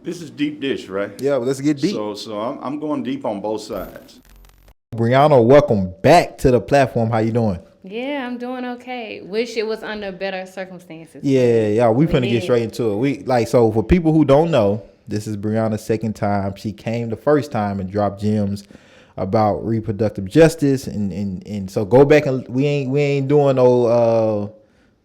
This is deep dish, right? Yeah, well, let's get deep. So I'm going deep on both sides. Briana, welcome back to the platform. How you doing? Yeah, I'm doing okay. Wish it was under better circumstances. Yeah, we finna get straight into it. So for people who don't know, this is Briana's second time. She came the first time and dropped gems about reproductive justice, and so go back and we ain't doing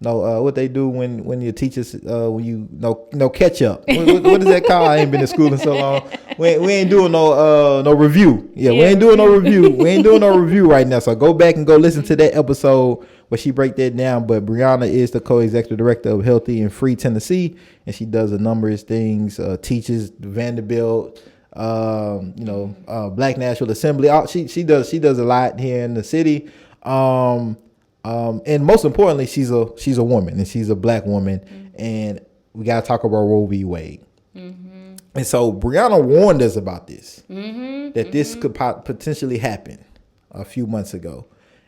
what they do when your teachers when you no catch up. What is that called? I ain't been to school in so long. We ain't doing no review. Yeah, we ain't doing no review. We ain't doing no review right now. So go back and go listen to that episode where she break that down. But Briana is the co-executive director of Healthy and Free Tennessee, and she does a number of things. Teaches Vanderbilt, Black National Assembly. She does a lot here in the city. And most importantly, she's a woman, and she's a Black woman, and we gotta talk about Roe v. Wade. And so Briana warned us about this, that this could potentially happen a few months ago,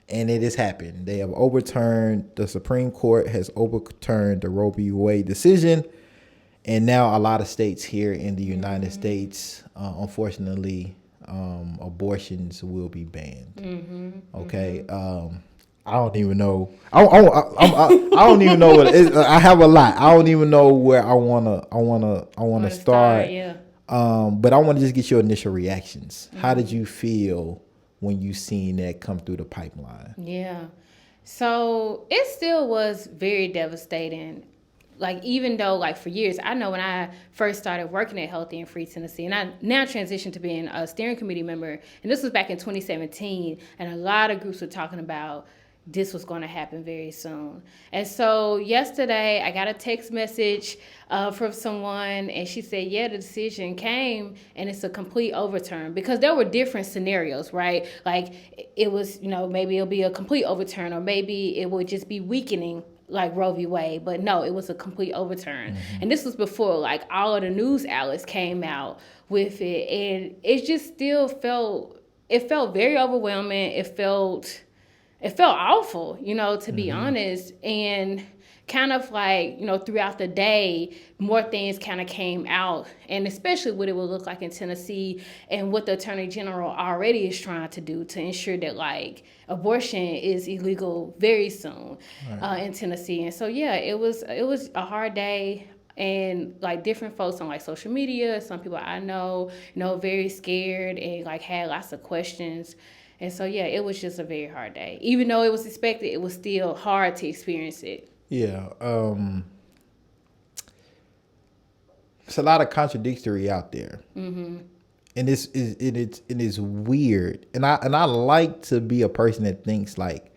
and it has happened. They have overturned, the Supreme Court has overturned the Roe v. Wade decision, and now a lot of states here in the United States, unfortunately, abortions will be banned. Okay. I don't even know. I don't even know what it is. I have a lot. I don't even know where I wanna start. Yeah. But I want to just get your initial reactions. How did you feel when you seen that come through the pipeline? Yeah. So it still was very devastating. Like, even though, like, for years, I know when I first started working at Healthy and Free Tennessee, and I now transitioned to being a steering committee member, and this was back in 2017, and a lot of groups were talking about this was going to happen very soon. And so yesterday, I got a text message from someone, and she said, yeah, the decision came, and it's a complete overturn. Because there were different scenarios, right? Like, it was, maybe it'll be a complete overturn, or maybe it would just be weakening, like Roe v. Wade. But no, it was a complete overturn. And this was before, like, all of the news outlets came out with it. And it just still felt very overwhelming. It felt awful, to be honest. And kind of like, throughout the day, more things kind of came out, and especially what it would look like in Tennessee and what the Attorney General already is trying to do to ensure that, like, abortion is illegal very soon in Tennessee. And so, yeah, it was a hard day. And, like, different folks on, like, social media, some people I know, very scared and, like, had lots of questions. And so, yeah, it was just a very hard day. Even though it was expected, it was still hard to experience it. Yeah. It's a lot of contradictory out there. And it's weird. And I like to be a person that thinks, like,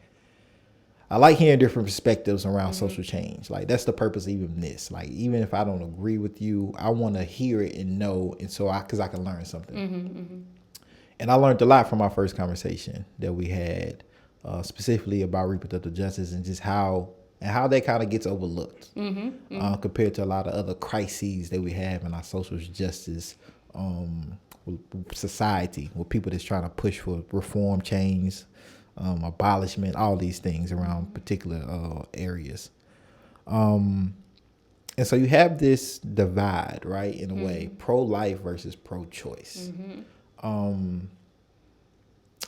I like hearing different perspectives around social change. Like, that's the purpose of even this. Like, even if I don't agree with you, I want to hear it and know, and so because I can learn something. And I learned a lot from our first conversation that we had, specifically about reproductive justice and just how that kind of gets overlooked compared to a lot of other crises that we have in our social justice society, with people that's trying to push for reform, change, abolishment, all these things around particular areas. And so you have this divide, right, in a way, pro-life versus pro-choice.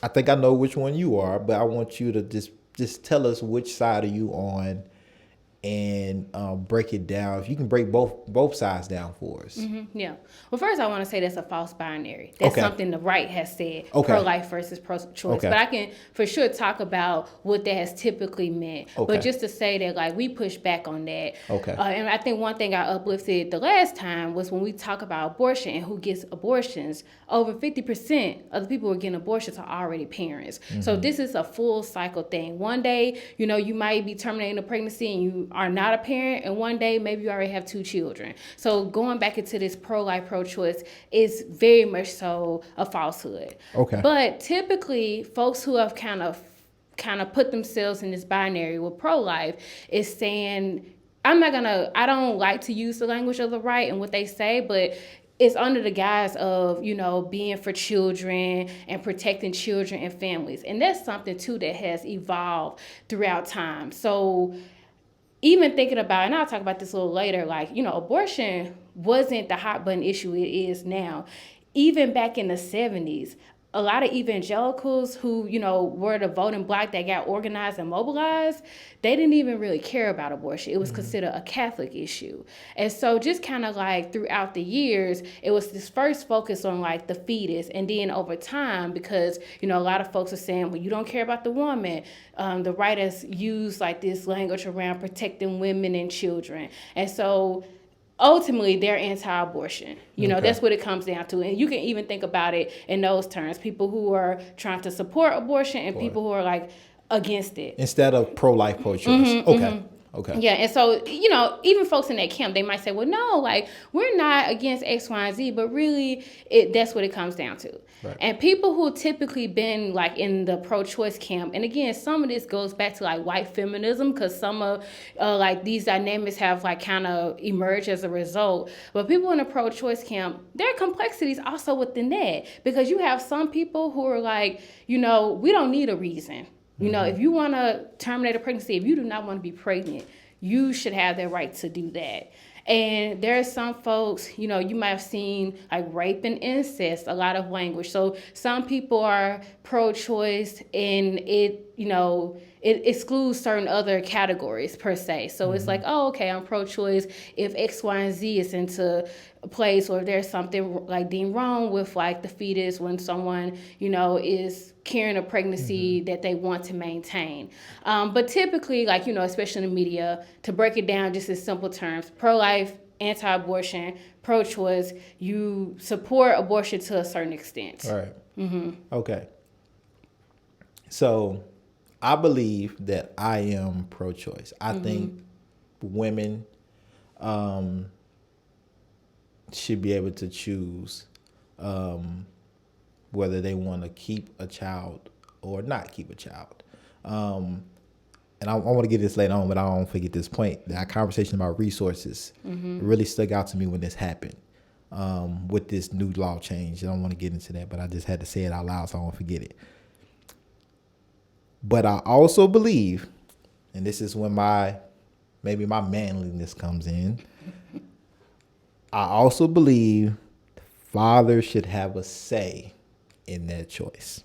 I think I know which one you are, but I want you to just tell us which side are you on, and break it down. If you can break both sides down for us. Yeah. Well, first I want to say that's a false binary. That's something the right has said, pro-life versus pro-choice. But I can for sure talk about what that has typically meant. But just to say that, like, we push back on that. And I think one thing I uplifted the last time was when we talk about abortion and who gets abortions, over 50% of the people who are getting abortions are already parents. So this is a full cycle thing. One day, you might be terminating a pregnancy and you are not a parent, and one day maybe you already have 2 children. So going back into this pro-life, pro-choice is very much so a falsehood. But typically, folks who have kind of put themselves in this binary with pro-life is saying, I don't like to use the language of the right and what they say, but it's under the guise of, being for children and protecting children and families. And that's something, too, that has evolved throughout time. So even thinking about, and I'll talk about this a little later, like, abortion wasn't the hot button issue it is now. Even back in the 70s, a lot of evangelicals who, were the voting bloc that got organized and mobilized, they didn't even really care about abortion. It was considered a Catholic issue. And so just kind of like throughout the years, it was this first focus on like the fetus. And then over time, because, a lot of folks are saying, well, you don't care about the woman. The writers use like this language around protecting women and children. And so ultimately, they're anti-abortion. Okay. That's what it comes down to. And you can even think about it in those terms. People who are trying to support abortion and people who are like against it. Instead of pro-life, pro-choice. Okay. Okay. Yeah, and so, even folks in that camp, they might say, well, no, like, we're not against X, Y, and Z, but really, that's what it comes down to. Right. And people who typically been, like, in the pro-choice camp, and again, some of this goes back to, like, white feminism, because some of, like, these dynamics have, like, kind of emerged as a result. But people in the pro-choice camp, there are complexities also within that, because you have some people who are like, we don't need a reason. If you want to terminate a pregnancy, if you do not want to be pregnant, you should have the right to do that. And there are some folks, you might have seen like rape and incest, a lot of language. So some people are pro-choice and it excludes certain other categories per se. So it's like, oh, okay, I'm pro-choice if X, Y, and Z is into a place, or there's something like deemed wrong with like the fetus when someone, is carrying a pregnancy that they want to maintain. But typically, like, especially in the media, to break it down just in simple terms, pro-life, anti-abortion, pro-choice, you support abortion to a certain extent. All right. Okay. So I believe that I am pro-choice. I think women should be able to choose whether they want to keep a child or not keep a child. And I want to get this later on, but I don't forget this point. That conversation about resources really stuck out to me when this happened with this new law change. I don't want to get into that, but I just had to say it out loud so I won't forget it. But I also believe, and this is when maybe my manliness comes in, I also believe fathers should have a say in that choice.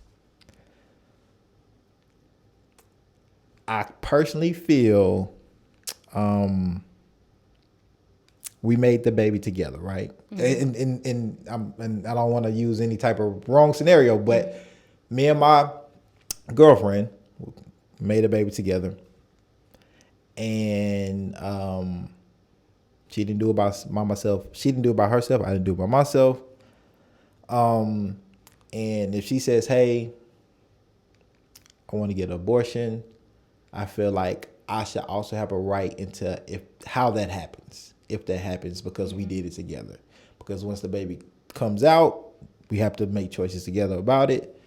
I personally feel we made the baby together, right? And I don't want to use any type of wrong scenario, but me and my girlfriend made a baby together, and she didn't do it by myself. She didn't do it by herself. I didn't do it by myself. And if she says, "Hey, I want to get an abortion," I feel like I should also have a right into how that happens, if that happens, because we did it together. Because once the baby comes out, we have to make choices together about it.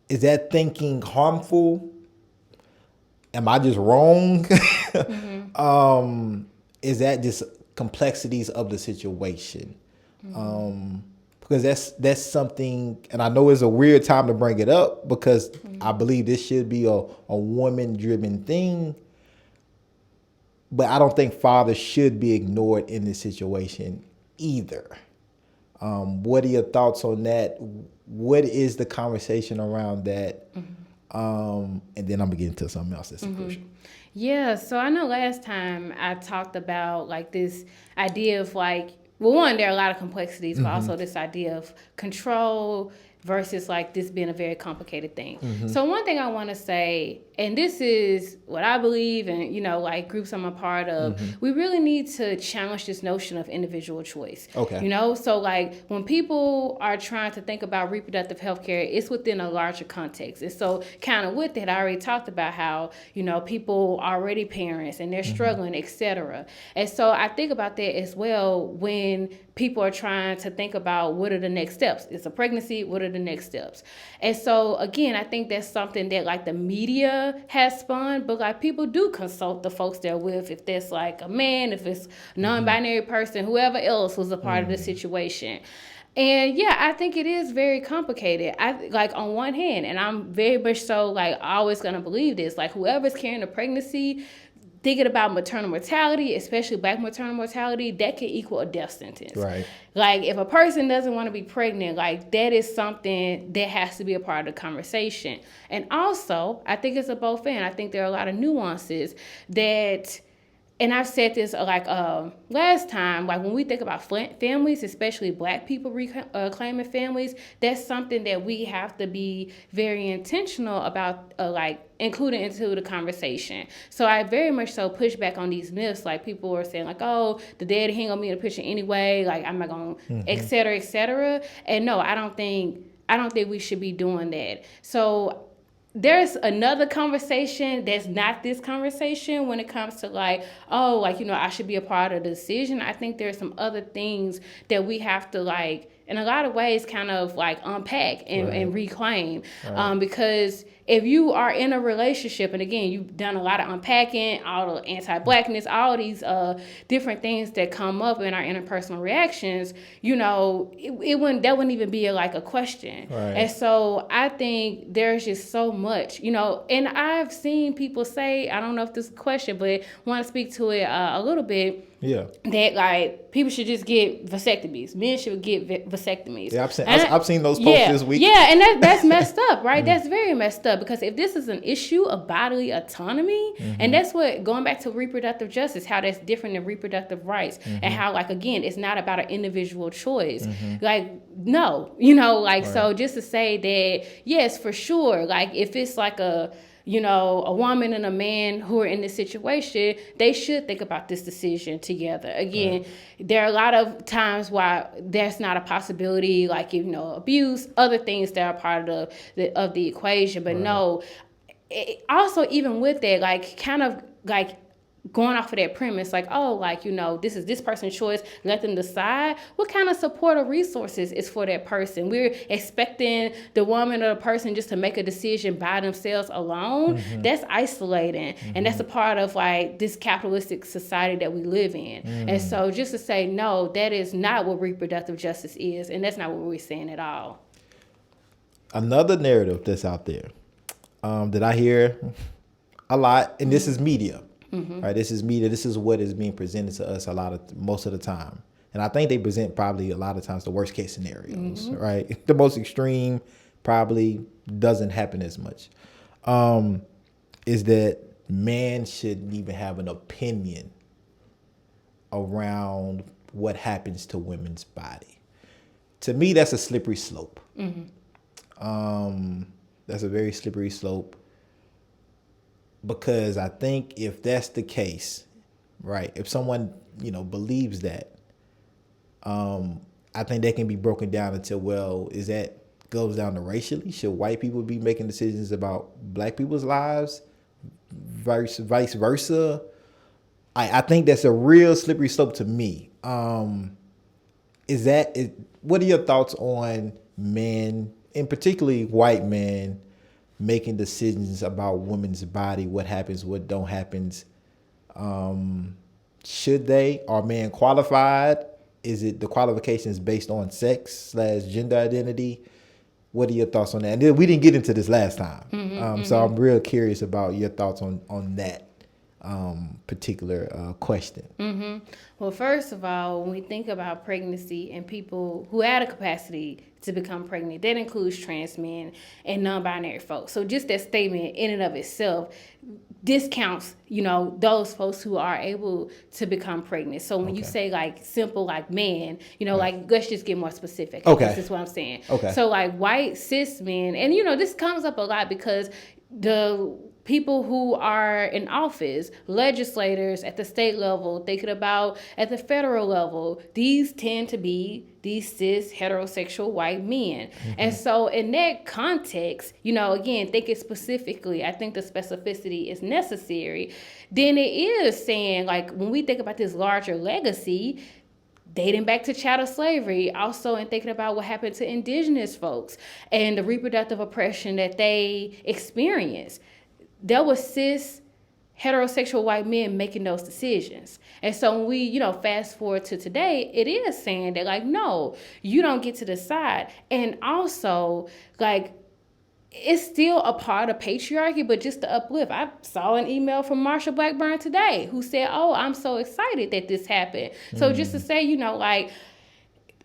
Is that thinking harmful? Am I just wrong? Is that just complexities of the situation? Because that's something, and I know it's a weird time to bring it up because I believe this should be a woman-driven thing. But I don't think fathers should be ignored in this situation either. What are your thoughts on that? What is the conversation around that? And then I'm gonna get into something else that's crucial. Yeah, so I know last time I talked about like this idea of like, well, one, there are a lot of complexities, but also this idea of control versus like this being a very complicated thing. So one thing I want to say, and this is what I believe and, like groups I'm a part of, we really need to challenge this notion of individual choice. Okay. So like when people are trying to think about reproductive health care, it's within a larger context. And so kind of with that, I already talked about how, people are already parents and they're struggling, et cetera. And so I think about that as well when people are trying to think about what are the next steps. It's a pregnancy, what are the next steps? And so again, I think that's something that like the media has spun, but like people do consult the folks they're with, if there's like a man, if it's a non-binary person, whoever else was a part of the situation. And yeah, I think it is very complicated. I like on one hand, and I'm very much so like always gonna believe this. Like whoever's carrying a pregnancy, thinking about maternal mortality, especially Black maternal mortality, that can equal a death sentence. Right. Like if a person doesn't want to be pregnant, like that is something that has to be a part of the conversation. And also, I think it's a both and. I think there are a lot of nuances that. And I've said this like last time, like when we think about families, especially Black people claiming families, that's something that we have to be very intentional about, like including into the conversation. So I very much so push back on these myths. Like people are saying like, oh, the daddy ain't gonna be in the picture anyway. Like I'm not gonna, et cetera, et cetera. And no, I don't think we should be doing that. So there's another conversation that's not this conversation when it comes to like, oh, like, you know, I should be a part of the decision. I think there's some other things that we have to like, in a lot of ways, kind of like unpack and reclaim. Because if you are in a relationship, and again, you've done a lot of unpacking, all the anti-Blackness, all these different things that come up in our interpersonal reactions, you know, that wouldn't even be a question. Right. And so I think there's just so much, you know, and I've seen people say, I don't know if this is a question, but want to speak to it a little bit. Yeah. That like people should just get vasectomies. Men should get vasectomies. Yeah, I've seen those posts this week. Yeah, and that's messed up, right? That's very messed up because if this is an issue of bodily autonomy, and that's what going back to reproductive justice, how that's different than reproductive rights, and how like again, it's not about an individual choice. Like no, you know, like so just to say that yes, for sure, like if it's like a woman and a man who are in this situation, they should think about this decision together. Again, there are a lot of times why that's not a possibility, like, you know, abuse, other things that are part of the equation. But no, also even with that, like kind of like going off of that premise, like, oh, like, you know, this is this person's choice, let them decide. What kind of support or resources is for that person? We're expecting the woman or the person just to make a decision by themselves alone. That's isolating. And that's a part of like this capitalistic society that we live in. And so just to say, no, that is not what reproductive justice is. And that's not what we're saying at all. Another narrative that's out there that I hear a lot, and this is media. Right, this is media. This is what is being presented to us most of the time, and I think they present probably a lot of times the worst case scenarios. Right, the most extreme probably doesn't happen as much. Is that man shouldn't even have an opinion around what happens to women's body. To me, that's a slippery slope. That's a very slippery slope. Because I think if that's the case, right, if someone, you know, believes that, I think that can be broken down into, well, is that goes down to racially? Should white people be making decisions about Black people's lives? Vice versa? I think that's a real slippery slope to me. What are your thoughts on men, and particularly white men, making decisions about women's body, what happens, what don't happens? Should they? Are men qualified? Is it the qualifications based on sex/gender identity? What are your thoughts on that? And then we didn't get into this last time. So I'm real curious about your thoughts on that particular question. Well, first of all, when we think about pregnancy and people who had a capacity to become pregnant, that includes trans men and non-binary folks. So just that statement in and of itself discounts, you know, those folks who are able to become pregnant. So when you say like simple, like man, you know, like let's just get more specific. This is what I'm saying. So like white cis men, and you know, this comes up a lot because the people who are in office, legislators at the state level, thinking about at the federal level, these tend to be these cis heterosexual white men. And so in that context, you know, again, thinking specifically, I think the specificity is necessary. Then it is saying, like, when we think about this larger legacy, dating back to chattel slavery, also in thinking about what happened to indigenous folks and the reproductive oppression that they experienced. There was cis heterosexual white men making those decisions. And so when we, fast forward to today, it is saying that, like, no, you don't get to decide. And also, like, it's still a part of patriarchy, but just to uplift. I saw an email from Marsha Blackburn today who said, oh, I'm so excited that this happened. So just to say, like,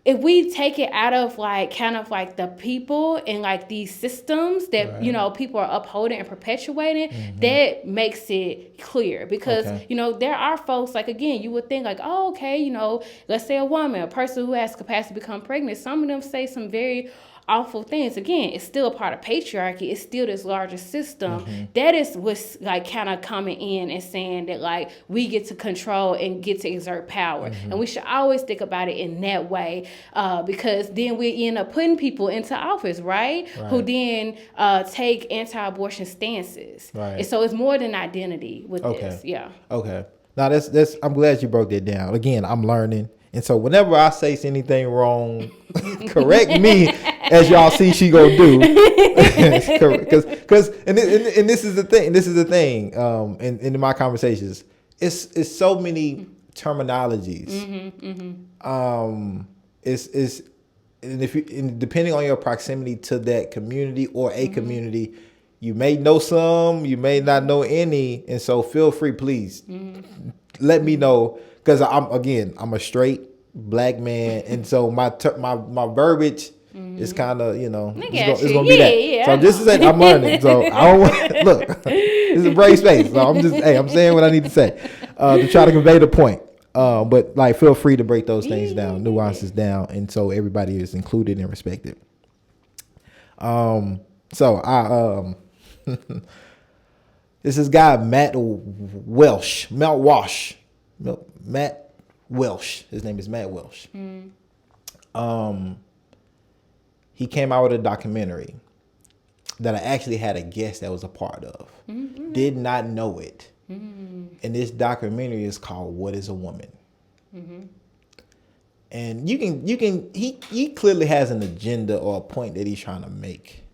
if we take it out of like kind of like the people and like these systems that people are upholding and perpetuating, that makes it clear. Because there are folks, like, again, you would think like, oh, okay, let's say a person who has capacity to become pregnant, some of them say some very awful things. Again, it's still a part of patriarchy. It's still this larger system. That is what's like kind of coming in and saying that, like, we get to control and get to exert power. And we should always think about it in that way, because then we end up putting people into office, right? Who then take anti-abortion stances. And so it's more than identity with this. Yeah. Okay. Now that's I'm glad you broke that down. Again, I'm learning. And so whenever I say anything wrong, correct me, as y'all see she gonna do. Because this is the thing. In my conversations, it's so many terminologies. It's and depending on your proximity to that community or a community, you may know some, you may not know any, and so feel free, please, let me know. Because I'm a straight black man, and so my verbiage is kind of it's gonna be that. Yeah, so this is it. I'm learning. So I don't want look. This is a brave space. So I'm saying what I need to say to try to convey the point. But like, feel free to break those things down, nuances down, and so everybody is included and respected. So I this is guy Matt Welsh. His name is Matt Welsh. He came out with a documentary that I actually had a guest that was a part of. Did not know it. And this documentary is called "What Is a Woman?" And he clearly has an agenda or a point that he's trying to make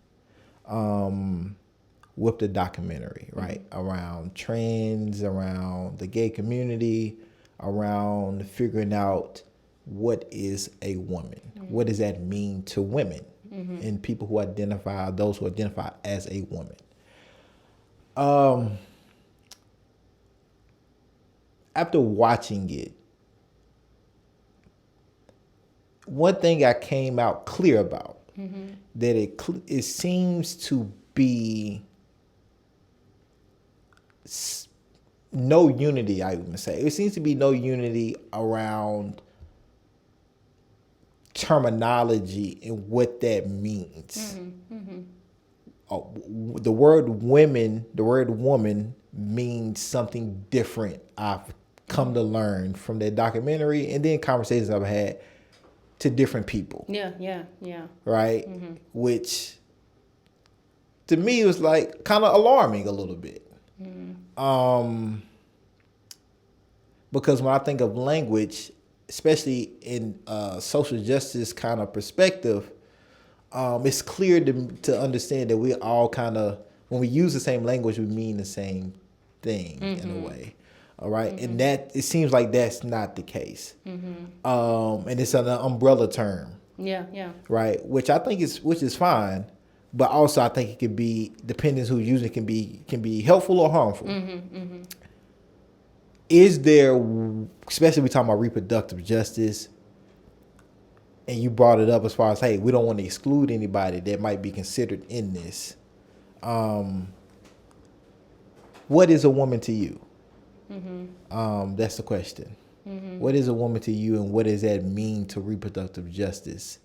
with the documentary, right? Around trends, around the gay community, around figuring out what is a woman. What does that mean to women and people who identify, those who identify as a woman. After watching it, one thing I came out clear about, that it seems to be no unity, I would say. It seems to be no unity around terminology and what that means. The word woman means something different. I've come to learn from that documentary and then conversations I've had to different people. Yeah. Right? Which to me was like kind of alarming a little bit. Because when I think of language, especially in social justice kind of perspective, it's clear to understand that we all kind of, when we use the same language, we mean the same thing in a way. All right. And that, it seems like that's not the case. And it's an umbrella term. Yeah. Right. Which I think which is fine. But also I think it could be, depending on who's using it, can be helpful or harmful. Is there, especially we talking about reproductive justice, and you brought it up as far as, hey, we don't want to exclude anybody that might be considered in this. What is a woman to you? That's the question. What is a woman to you, and what does that mean to reproductive justice?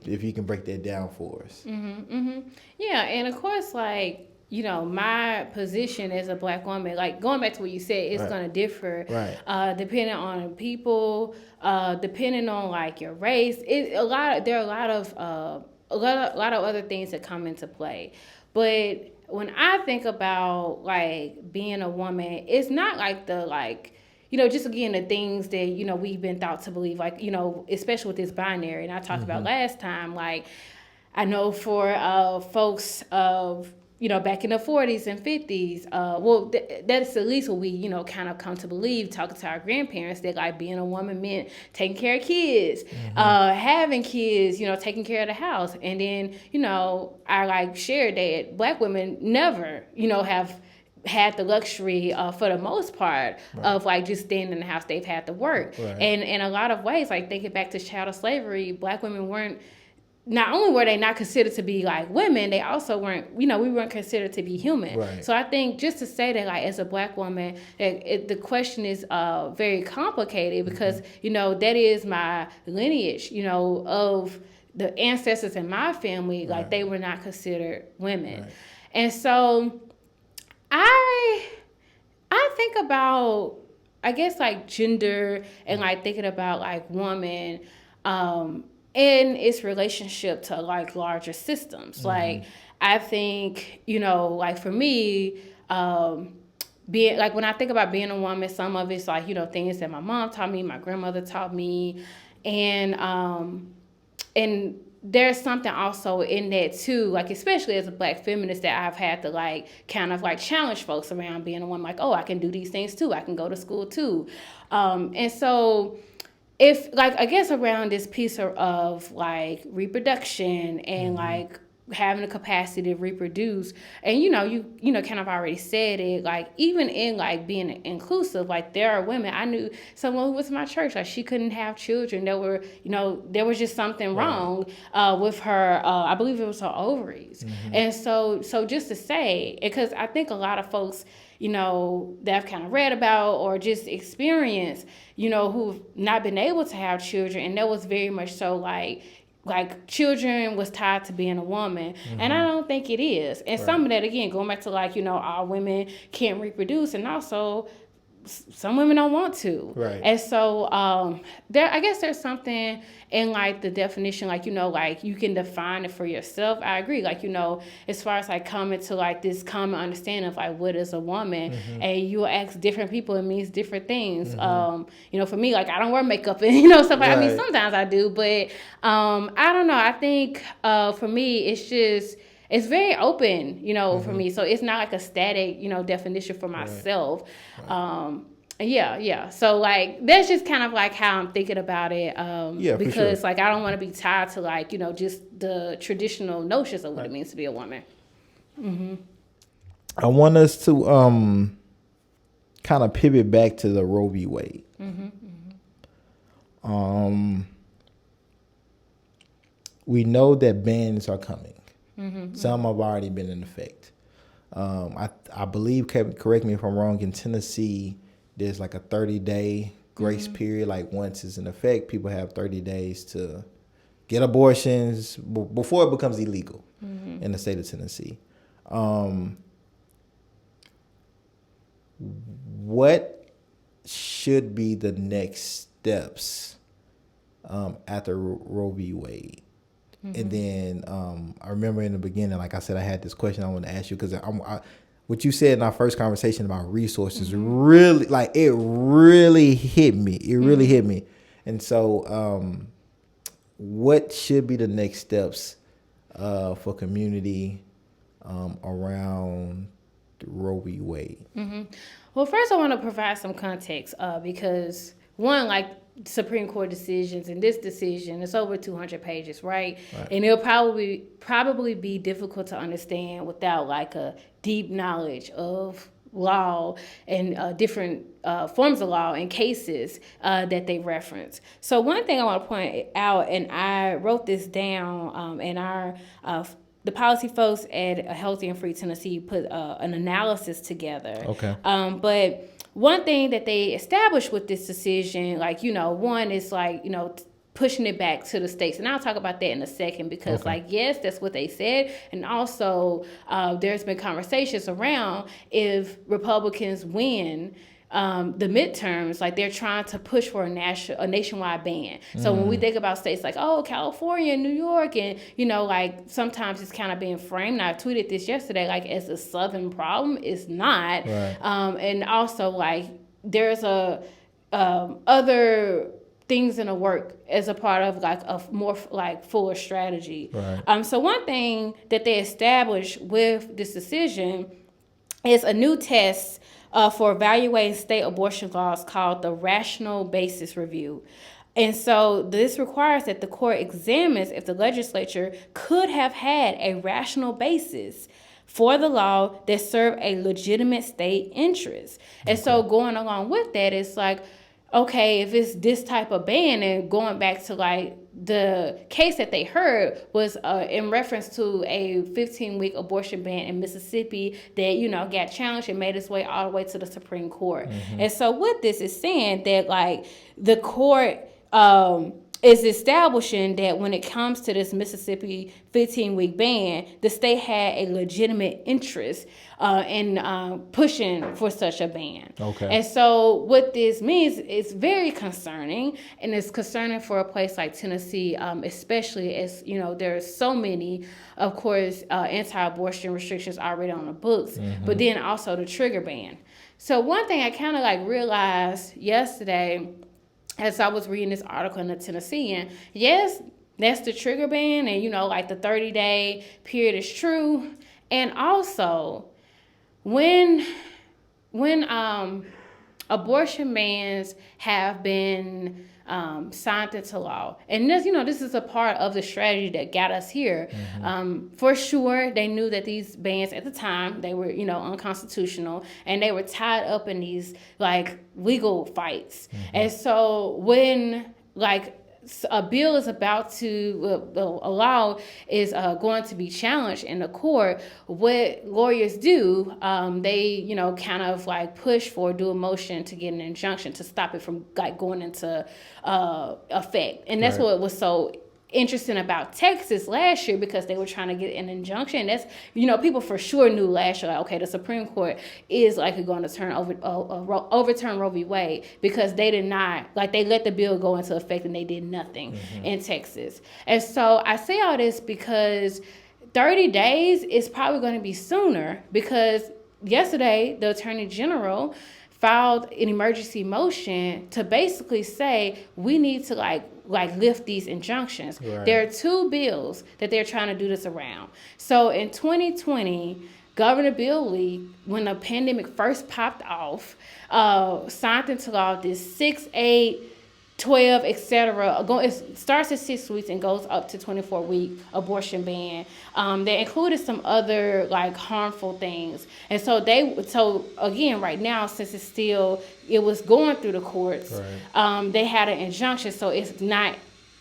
If you can break that down for us. Yeah, and of course, like, my position as a black woman, like going back to what you said, it's going to differ, depending on people, depending on like your race. There are a lot of other things that come into play. But when I think about like being a woman, it's not like just again, the things that, we've been taught to believe, like, especially with this binary. And I talked about last time, like, I know for folks of back in the 40s and 50s, that's at least what we, kind of come to believe, talking to our grandparents, that like being a woman meant taking care of kids, having kids, taking care of the house. And then, I like shared that Black women never, have had the luxury for the most part of like just staying in the house. They've had to work. And in a lot of ways, like thinking back to chattel slavery, Black women weren't, not only were they not considered to be like women, they also weren't, we weren't considered to be human. So I think just to say that like as a Black woman, the question is very complicated because, that is my lineage, of the ancestors in my family, like they were not considered women. And so I think about, I guess like gender and like thinking about like woman, in its relationship to like larger systems. Like I think, like for me, being like when I think about being a woman, some of it's like, things that my mom taught me, my grandmother taught me, and there's something also in that too, like especially as a Black feminist, that I've had to like kind of like challenge folks around being a woman, like, oh, I can do these things too, I can go to school too, and so if like I guess around this piece of like reproduction and like having the capacity to reproduce, and you kind of already said it, like even in like being inclusive, like there are women, I knew someone who was in my church, like she couldn't have children. There were there was just something wrong with her, I believe it was her ovaries. And so just to say, because I think a lot of folks that I've kind of read about or just experienced, who've not been able to have children, and that was very much so like children was tied to being a woman, and I don't think it is. And some of that, again, going back to like, all women can't reproduce, and also some women don't want to. And so I guess there's something in like the definition, like, like you can define it for yourself. I agree. Like, as far as like coming to like this common understanding of like what is a woman, and you ask different people, it means different things. For me, like I don't wear makeup and, stuff like I mean, sometimes I do, but I don't know. I think for me, it's very open, for me. So it's not like a static, definition for myself. So like that's just kind of like how I'm thinking about it. Because like I don't want to be tied to like, just the traditional notions of what it means to be a woman. I want us to kind of pivot back to the Roe v. Wade. We know that bans are coming. Some have already been in effect. I believe, correct me if I'm wrong, in Tennessee, there's like a 30-day grace period. Like once it's in effect, people have 30 days to get abortions before it becomes illegal in the state of Tennessee. What should be the next steps after Roe v. Wade? And then I remember in the beginning, like I said, I had this question I want to ask you because what you said in our first conversation about resources really, like it really hit me. It really hit me. And so what should be the next steps for community around Roe v. Wade? Well, first I want to provide some context because one, like Supreme Court decisions, and this decision is over 200 pages, right? And it'll probably be difficult to understand without like a deep knowledge of law and different forms of law and cases that they reference. So one thing I want to point out, and I wrote this down, and the policy folks at Healthy and Free Tennessee put an analysis together. But one thing that they established with this decision, like, one is like, pushing it back to the states. And I'll talk about that in a second because, like, yes, that's what they said. And also there's been conversations around if Republicans win the midterms, like they're trying to push for a nationwide ban. So when we think about states like, oh, California, New York, and, like sometimes it's kind of being framed. I tweeted this yesterday, like as a Southern problem. It's not. And also like there's other things in the work as a part of like a more like fuller strategy. Right. So one thing that they established with this decision is a new test for evaluating state abortion laws called the Rational Basis Review. And so this requires that the court examines if the legislature could have had a rational basis for the law that served a legitimate state interest. And so going along with that, it's like, okay, if it's this type of ban, and going back to like the case that they heard was in reference to a 15-week abortion ban in Mississippi that, you know, got challenged and made its way all the way to the Supreme Court. And so what this is saying that like the court is establishing that when it comes to this Mississippi 15-week ban, the state had a legitimate interest in pushing for such a ban. Okay. And so what this means is very concerning, and it's concerning for a place like Tennessee, especially as, you know, there's so many, of course, anti-abortion restrictions already on the books, but then also the trigger ban. So one thing I kind of like realized yesterday as I was reading this article in the Tennessean, yes, that's the trigger ban, and, you know, like the 30-day period is true. And also, when abortion bans have been signed into law, and this, you know, this is a part of the strategy that got us here. For sure, they knew that these bans at the time, they were, you know, unconstitutional, and they were tied up in these like legal fights. And so when like a bill is about to, a law is going to be challenged in the court, what lawyers do, they, you know, kind of like push for, do a motion to get an injunction to stop it from like going into effect. And that's what was so interesting about Texas last year, because they were trying to get an injunction. That's, you know, people for sure knew last year, like, okay, the Supreme Court is likely going to overturn Roe v. Wade, because they did not, like, they let the bill go into effect and they did nothing in Texas. And so I say all this because 30 days is probably going to be sooner, because yesterday the Attorney General filed an emergency motion to basically say we need to like lift these injunctions. Right. There are two bills that they're trying to do this around. So in 2020, Governor Bill Lee, when the pandemic first popped off, signed into law this 6, 8, 12, etc. It starts at 6 weeks and goes up to 24-week abortion ban. They included some other like harmful things, and so again, right now, since it was going through the courts, they had an injunction, so it's not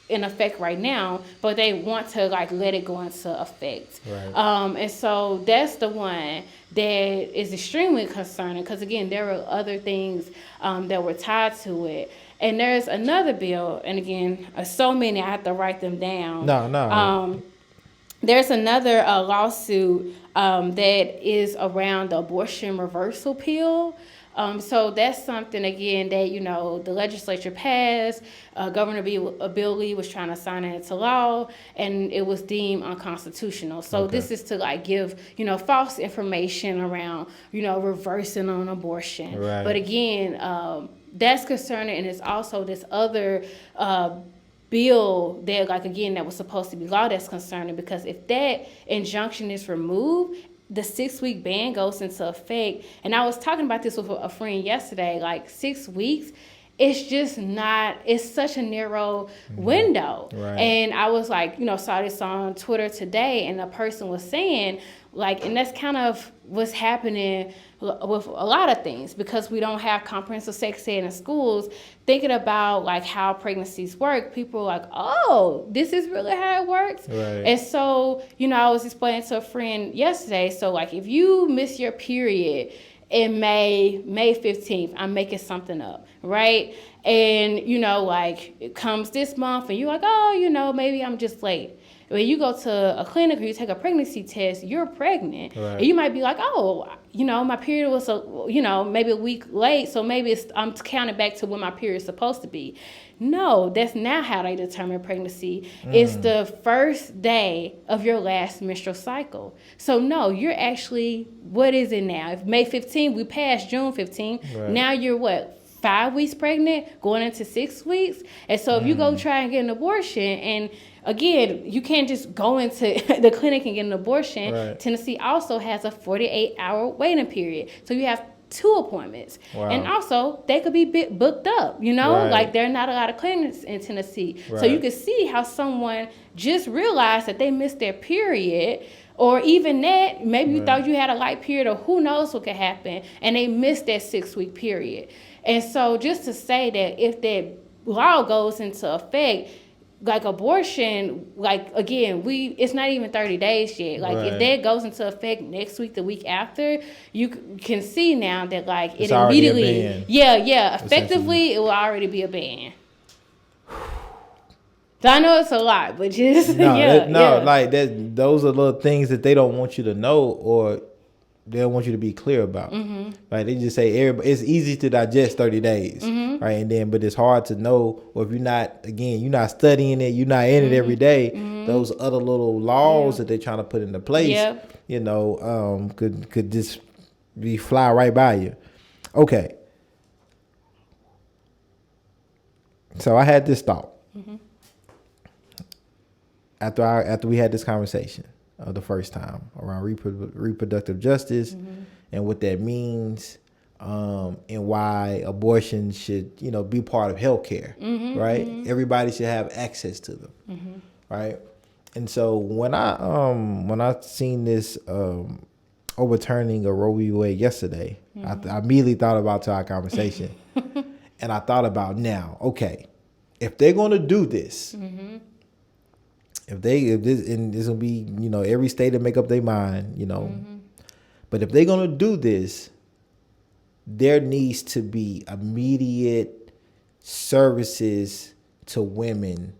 in effect right now, but they want to like let it go into effect. And so that's the one that is extremely concerning, because again, there were other things that were tied to it. And there's another bill, and again, so many, I have to write them down. No. There's another lawsuit that is around the abortion reversal pill. So that's something, again, that, you know, the legislature passed. Governor Bill Lee was trying to sign it into law, and it was deemed unconstitutional. So this is to like give, you know, false information around, you know, reversing on abortion. But again, that's concerning, and it's also this other bill that, like, again, that was supposed to be law that's concerning, because if that injunction is removed, the 6-week ban goes into effect. And I was talking about this with a friend yesterday, like 6 weeks, it's just not, it's such a narrow window. And I was like, you know, saw this on Twitter today, and a person was saying, like, and that's kind of what's happening with a lot of things, because we don't have comprehensive sex ed in schools. Thinking about like how pregnancies work, people are like, oh, this is really how it works. And so, you know, I was explaining to a friend yesterday, so like if you miss your period in May 15th, I'm making something up, right? And, you know, like it comes this month and you're like, oh, you know, maybe I'm just late. When you go to a clinic or you take a pregnancy test, you're pregnant. And you might be like, oh, you know, my period was, maybe a week late, so maybe I'm counting back to when my period is supposed to be. No, that's not how they determine pregnancy. It's the first day of your last menstrual cycle. So no, you're actually, what is it now? If May 15th, we passed June 15th, now you're what? 5 weeks pregnant, going into 6 weeks. And so if you go try and get an abortion, and again, you can't just go into the clinic and get an abortion. Right. Tennessee also has a 48-hour waiting period. So you have 2 appointments. Wow. And also, they could be booked up, you know? Right. Like, there are not a lot of clinics in Tennessee. So Right. you can see how someone just realized that they missed their period, or even that, maybe you thought you had a light period, or who knows what could happen, and they missed that 6-week period. And so just to say that if that law goes into effect, like abortion, like again, it's not even 30 days yet. Like if that goes into effect next week, the week after, you can see now that like It's it already a immediately, ban. effectively it will already be a ban. So I know it's a lot, but just like that. Those are little things that they don't want you to know, or they don't want you to be clear about. Mm-hmm. Right? They just say it's easy to digest 30 days, Mm-hmm. right? And then, but it's hard to know, or if you're not studying it, you're not in it every day. Mm-hmm. Those other little laws that they're trying to put into place, Yep. you know, could just fly right by you. Okay. So I had this thought. Mm-hmm. After we had this conversation the first time around reproductive justice and what that means, and why abortion should, be part of healthcare, right? Everybody should have access to them, right? And so when I seen this overturning of Roe v. Wade yesterday, I immediately thought about our conversation, and I thought about now, okay, if they're going to do this. If this will be, every state to make up their mind, but if they're going to do this, there needs to be immediate services to women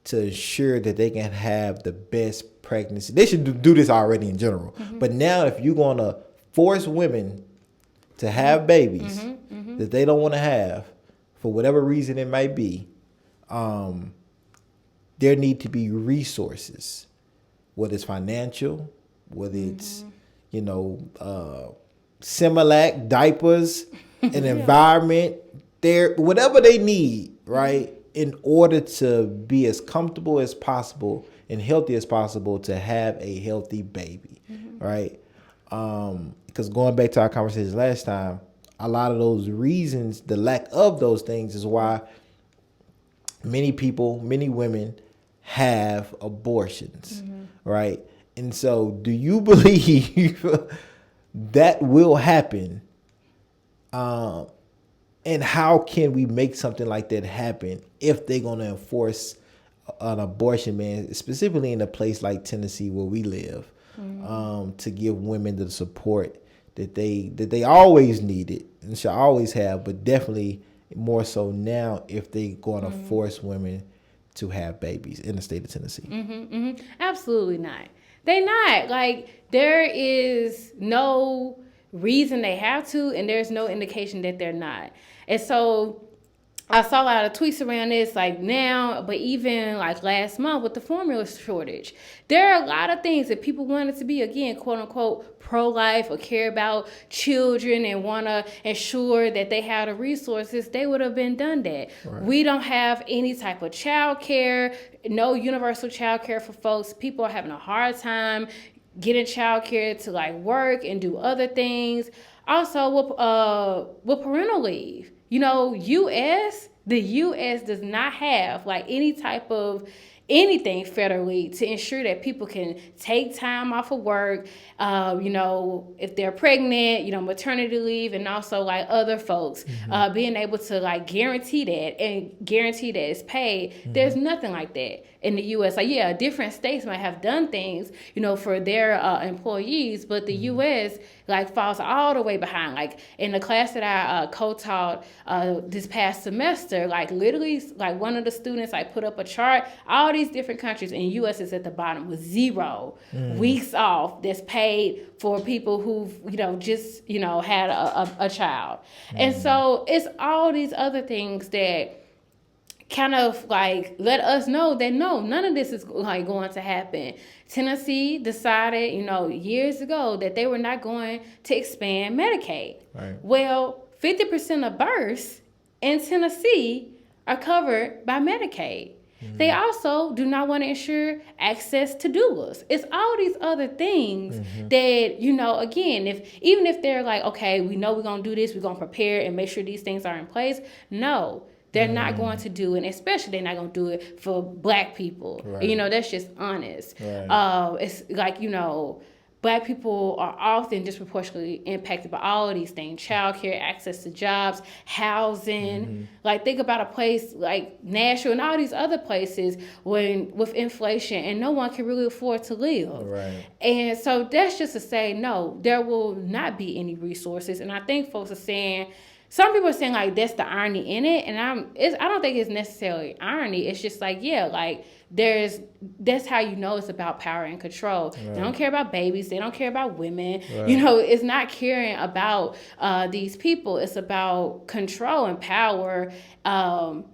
to ensure that they can have the best pregnancy. They should do this already in general. But now if you're going to force women to have babies that they don't want to have, for whatever reason it might be, there need to be resources, whether it's financial, whether it's, Similac, diapers, an environment, whatever they need, right, in order to be as comfortable as possible and healthy as possible to have a healthy baby, right? Because going back to our conversation last time, a lot of those reasons, the lack of those things is why many women have abortions, right? And so do you believe that will happen? And how can we make something like that happen if they're going to enforce an abortion ban, specifically in a place like Tennessee where we live, to give women the support that they always needed and should always have, but definitely more so now if they're going to force women to have babies in the state of Tennessee. Absolutely not. They not. Like, there is no reason they have to, and there's no indication that they're not. And so I saw a lot of tweets around this, like now, but even like last month with the formula shortage. There are a lot of things that people wanted to be, again, quote unquote, pro-life or care about children and want to ensure that they have the resources. They would have been done that. Right. We don't have any type of child care, no universal child care for folks. People are having a hard time getting child care to like work and do other things. Also, with parental leave. The U.S. does not have like any type of anything federally to ensure that people can take time off of work, if they're pregnant, maternity leave, and also like other folks being able to like guarantee that and guarantee that it's paid. There's nothing like that in the U.S. Like, yeah, different states might have done things, for their employees, but the U.S. like falls all the way behind. Like in the class that I co-taught this past semester, like literally like one of the students like put up a chart, all these different countries, and U.S. is at the bottom with 0 weeks off that's paid for people who've just had a child. And so it's all these other things that kind of like let us know that no, none of this is like going to happen. Tennessee decided, years ago that they were not going to expand Medicaid. Right. Well, 50% of births in Tennessee are covered by Medicaid. They also do not want to ensure access to doulas. It's all these other things that, you know, again, even if they're like, okay, we know we're going to do this, we're going to prepare and make sure these things are in place. No, they're not going to do it, and especially they're not going to do it for Black people. Right. You know, that's just honest. Right. It's like, you know, Black people are often disproportionately impacted by all of these things: childcare, access to jobs, housing. Like, think about a place like Nashville and all these other places with inflation and no one can really afford to live. Right. And so that's just to say, no, there will not be any resources. And I think folks are saying, some people are saying like that's the irony in it, and I don't think it's necessarily irony. It's just like, yeah, like that's how you know it's about power and control. Right. They don't care about babies. They don't care about women. Right. You know, it's not caring about these people. It's about control and power. And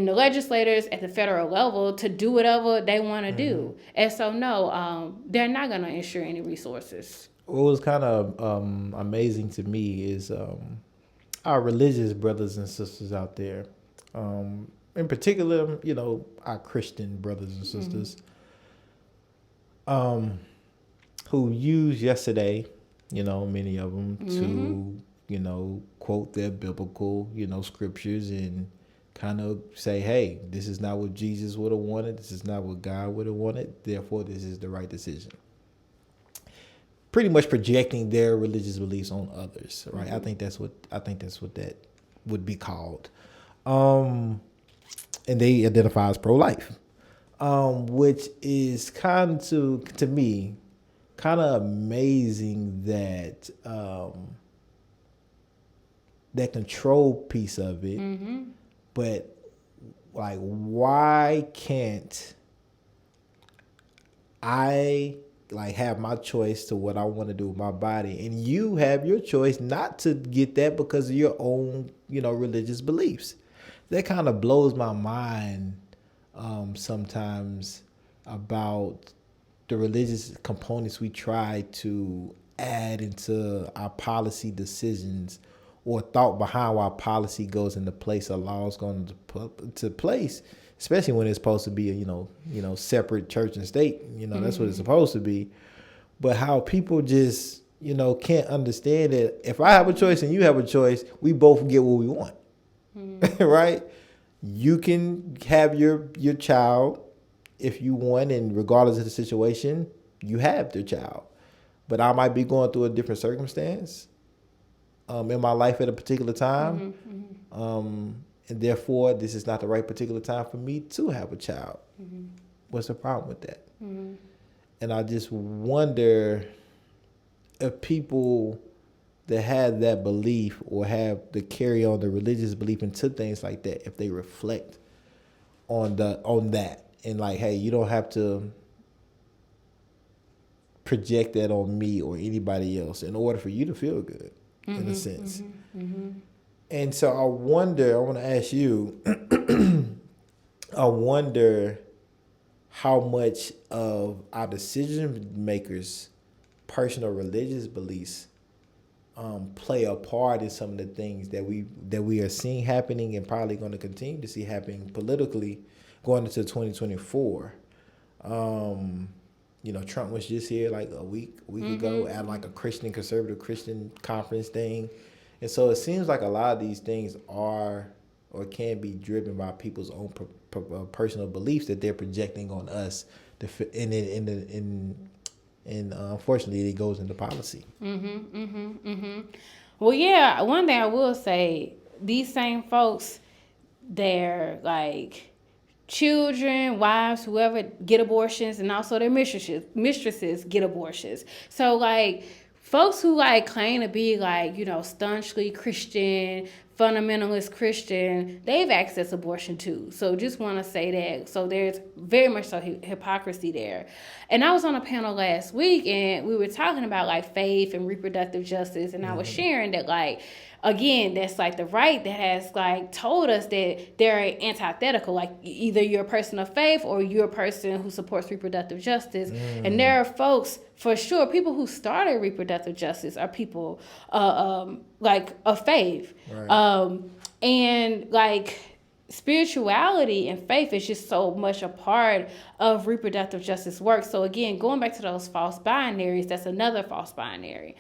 the legislators at the federal level to do whatever they want to do. And so, no, they're not going to ensure any resources. What was kind of amazing to me is our religious brothers and sisters out there, in particular, you know, our Christian brothers and sisters, who used yesterday, you know, many of them to, you know, quote their biblical, you know, scriptures and kind of say, hey, this is not what Jesus would have wanted. This is not what God would have wanted. Therefore, this is the right decision. Pretty much projecting their religious beliefs on others, right? I think that's what that would be called. And they identify as pro-life, which is kind of, to me, kind of amazing that that control piece of it. But like, why can't I like have my choice to what I want to do with my body, and you have your choice not to get that because of your own, you know, religious beliefs? That kind of blows my mind sometimes about the religious components we try to add into our policy decisions, or thought behind why policy goes into place, or laws going into place, especially when it's supposed to be a, you know, separate church and state. You know, that's what it's supposed to be. But how people just, you know, can't understand that if I have a choice and you have a choice, we both get what we want. Right? You can have your child if you want, and regardless of the situation, you have their child. But I might be going through a different circumstance in my life at a particular time. And therefore, this is not the right particular time for me to have a child. What's the problem with that? And I just wonder if people that have that belief or have to carry on the religious belief into things like that, if they reflect on that and like, hey, you don't have to project that on me or anybody else in order for you to feel good, in a sense. And so I want to ask you, I wonder how much of our decision makers' personal religious beliefs play a part in some of the things that we are seeing happening, and probably going to continue to see happening politically going into 2024. You know, Trump was just here like a week ago at like a conservative Christian conference thing. And so it seems like a lot of these things are or can be driven by people's own personal beliefs that they're projecting on us. And unfortunately, it goes into policy. Well, yeah, one thing I will say, these same folks, they're like children, wives, whoever, get abortions, and also their mistresses get abortions. So like folks who like claim to be like, you know, staunchly Christian, fundamentalist Christian, they've accessed abortion too. So just want to say that. So there's very much so hypocrisy there. And I was on a panel last week and we were talking about like faith and reproductive justice, and I was sharing that like again, that's like the right that has like told us that they're antithetical. Like either you're a person of faith or you're a person who supports reproductive justice. And there are folks, for sure, people who started reproductive justice are people like of faith. Right. And like spirituality and faith is just so much a part of reproductive justice work. So again, going back to those false binaries, that's another false binary.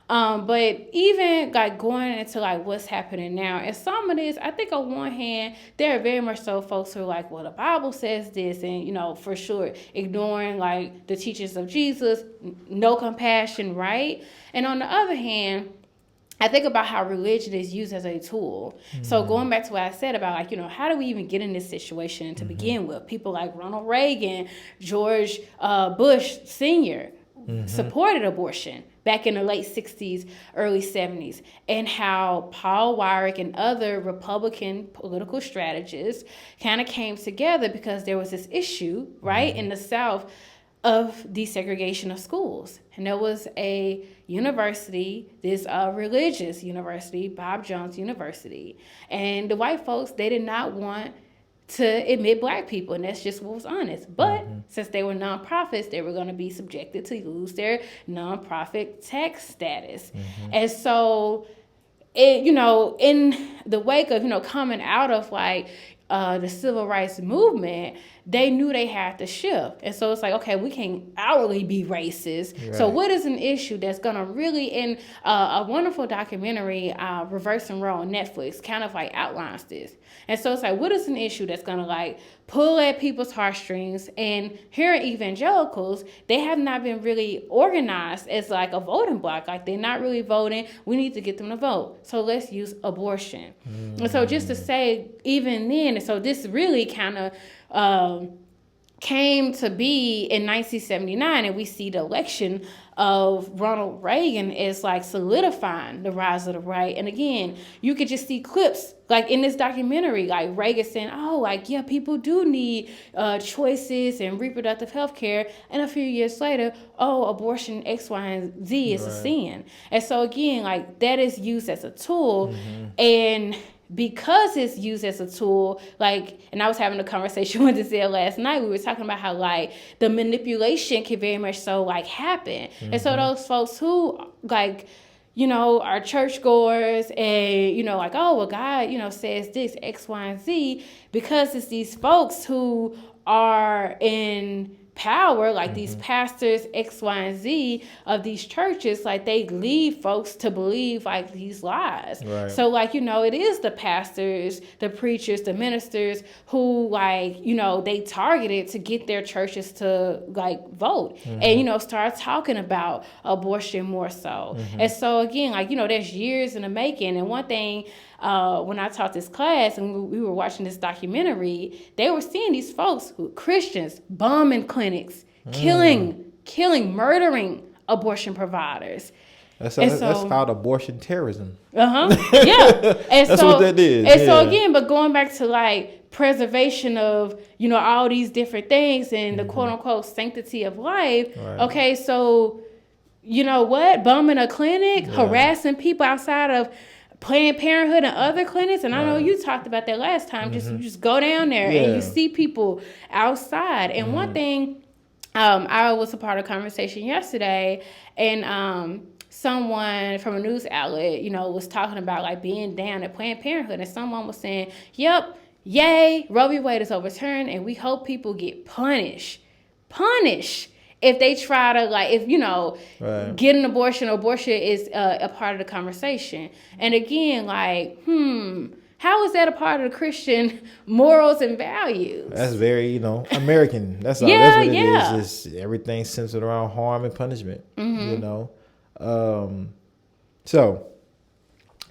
But even like going into like what's happening now, and some of this, I think on one hand, there are very much so folks who are like, well, the Bible says this, and you know, for sure, ignoring like the teachings of Jesus, no compassion, right? And on the other hand, I think about how religion is used as a tool. So going back to what I said about like, you know, how do we even get in this situation to begin with? People like Ronald Reagan, George Bush Sr. Supported abortion back in the late 60s, early 70s, and how Paul Weyrich and other Republican political strategists kind of came together because there was this issue, right, in the South of desegregation of schools. And there was a university, this religious university, Bob Jones University. And the white folks, they did not want to admit black people, and that's just what was honest. But since they were nonprofits, they were going to be subjected to lose their nonprofit tax status. And so, it, you know, in the wake of, you know, coming out of like the civil rights movement, they knew they had to shift. And so it's like, okay, we can't outwardly be racist. Right. So what is an issue that's going to really, in a wonderful documentary, Reverse and Roll on Netflix, kind of like outlines this. And so it's like, what is an issue that's going to like pull at people's heartstrings? And here at evangelicals, they have not been really organized as like a voting bloc. Like they're not really voting. We need to get them to vote. So let's use abortion. And so just to say, even then, so this really kind of came to be in 1979, and we see the election of Ronald Reagan is like solidifying the rise of the right. And again, you could just see clips like in this documentary, like Reagan saying, oh, like, yeah, people do need choices and reproductive health care. And a few years later, oh, abortion X, Y, and Z is a sin. And so again, like that is used as a tool. And because it's used as a tool, like, and I was having a conversation with Giselle last night, we were talking about how, like, the manipulation can very much so, like, happen. And so those folks who, like, you know, are churchgoers and, you know, like, oh, well, God, you know, says this, X, Y, and Z, because it's these folks who are in power, like these pastors X, Y, and Z of these churches, like they lead folks to believe like these lies. Right. So like, you know, it is the pastors, the preachers, the ministers who like, you know, they targeted to get their churches to like vote and, you know, start talking about abortion more so. And so again, like, you know, there's years in the making. And one thing, when I taught this class and we were watching this documentary, they were seeing these folks, Christians, bombing clinics, killing, murdering abortion providers. That's called abortion terrorism. Yeah. And that's so, what that is. And so again, but going back to like preservation of, you know, all these different things and the quote unquote sanctity of life. Right. Okay, so you know what? Bombing a clinic, harassing people outside of Planned Parenthood and other clinics, and I know you talked about that last time. You just go down there and you see people outside. And one thing, I was a part of a conversation yesterday, and someone from a news outlet, you know, was talking about like being down at Planned Parenthood, and someone was saying, "Yep, yay, Roe v. Wade is overturned, and we hope people get punished." If they try to, like, if, you know, get an abortion is a part of the conversation. And again, like, how is that a part of the Christian morals and values? That's very, you know, American. That's all. That's what it is. It's everything centered around harm and punishment, you know. So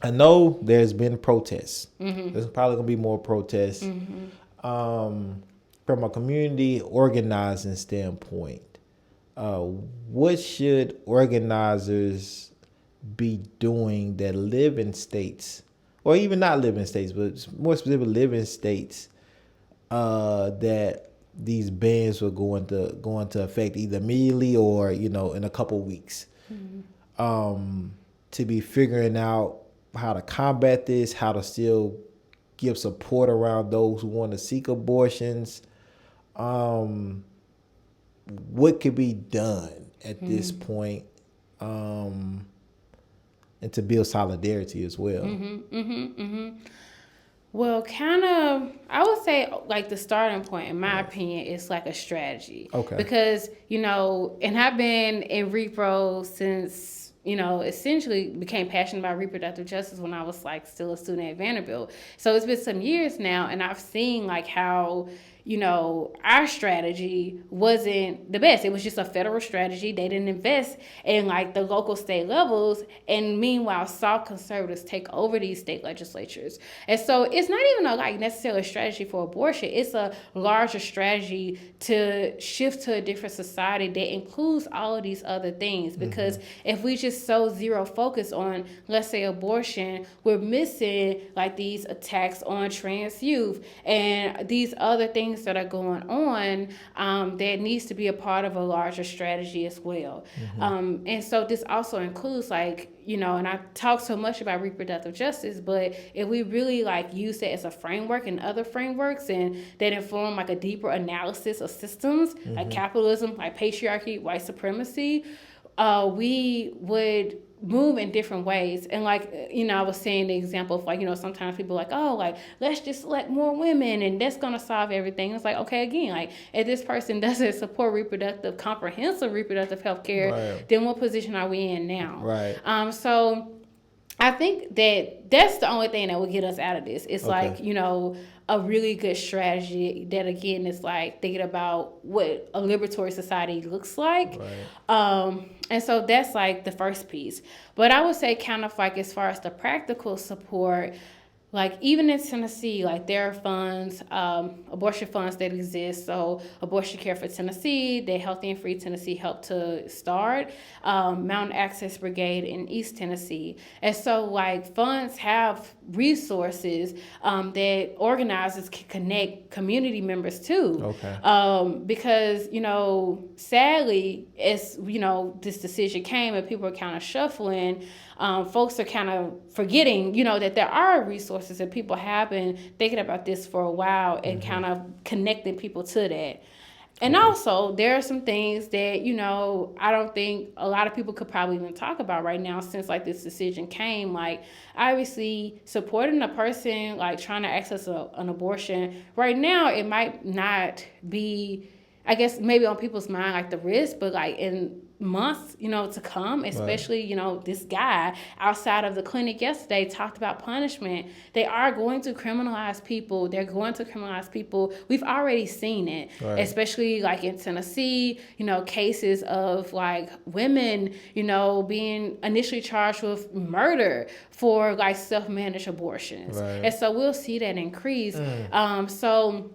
I know there's been protests. There's probably going to be more protests. From a community organizing standpoint, what should organizers be doing that live in states, or even not live in states, but more specifically live in states that these bans will go into effect either immediately or, you know, in a couple weeks, to be figuring out how to combat this, how to still give support around those who want to seek abortions. What could be done at this point, and to build solidarity as well. Well, kind of, I would say like the starting point, in my opinion, is like a strategy. Okay. Because, and I've been in repro since, essentially became passionate about reproductive justice when I was like still a student at Vanderbilt. So it's been some years now, and I've seen like how, our strategy wasn't the best. It was just a federal strategy. They didn't invest in like the local state levels, and meanwhile saw conservatives take over these state legislatures. And so it's not even a like necessarily a strategy for abortion. It's a larger strategy to shift to a different society that includes all of these other things. Because if we just so zero focus on, let's say, abortion, we're missing like these attacks on trans youth and these other things that are going on that needs to be a part of a larger strategy as well. And so this also includes like, and I talk so much about reproductive justice, but if we really like use it as a framework and other frameworks and that inform like a deeper analysis of systems like capitalism, like patriarchy, white supremacy, we would move in different ways. And like, I was saying the example of like, sometimes people are like, oh, like, let's just select more women and that's going to solve everything. It's like, okay, again, like if this person doesn't support comprehensive reproductive health care, then what position are we in now? Right. So I think that's the only thing that will get us out of this. It's like, a really good strategy that again is like thinking about what a liberatory society looks like. And so that's like the first piece. But I would say kind of like as far as the practical support, like even in Tennessee, like there are funds, abortion funds that exist. So Abortion Care for Tennessee, the Healthy and Free Tennessee helped to start, Mountain Access Brigade in East Tennessee. And so like funds have resources that organizers can connect community members to. Because, sadly, as, this decision came and people are kind of shuffling, folks are kind of forgetting, that there are resources and people have been thinking about this for a while and kind of connecting people to that. And also, there are some things that, I don't think a lot of people could probably even talk about right now since, like, this decision came. Like, obviously, supporting a person, like, trying to access an abortion, right now, it might not be, I guess, maybe on people's mind, like, the risk, but, like, in months, to come, especially, this guy outside of the clinic yesterday talked about punishment. They are going to criminalize people. They're going to criminalize people. We've already seen it, especially like in Tennessee, cases of like women, being initially charged with murder for like self-managed abortions. And so we'll see that increase. So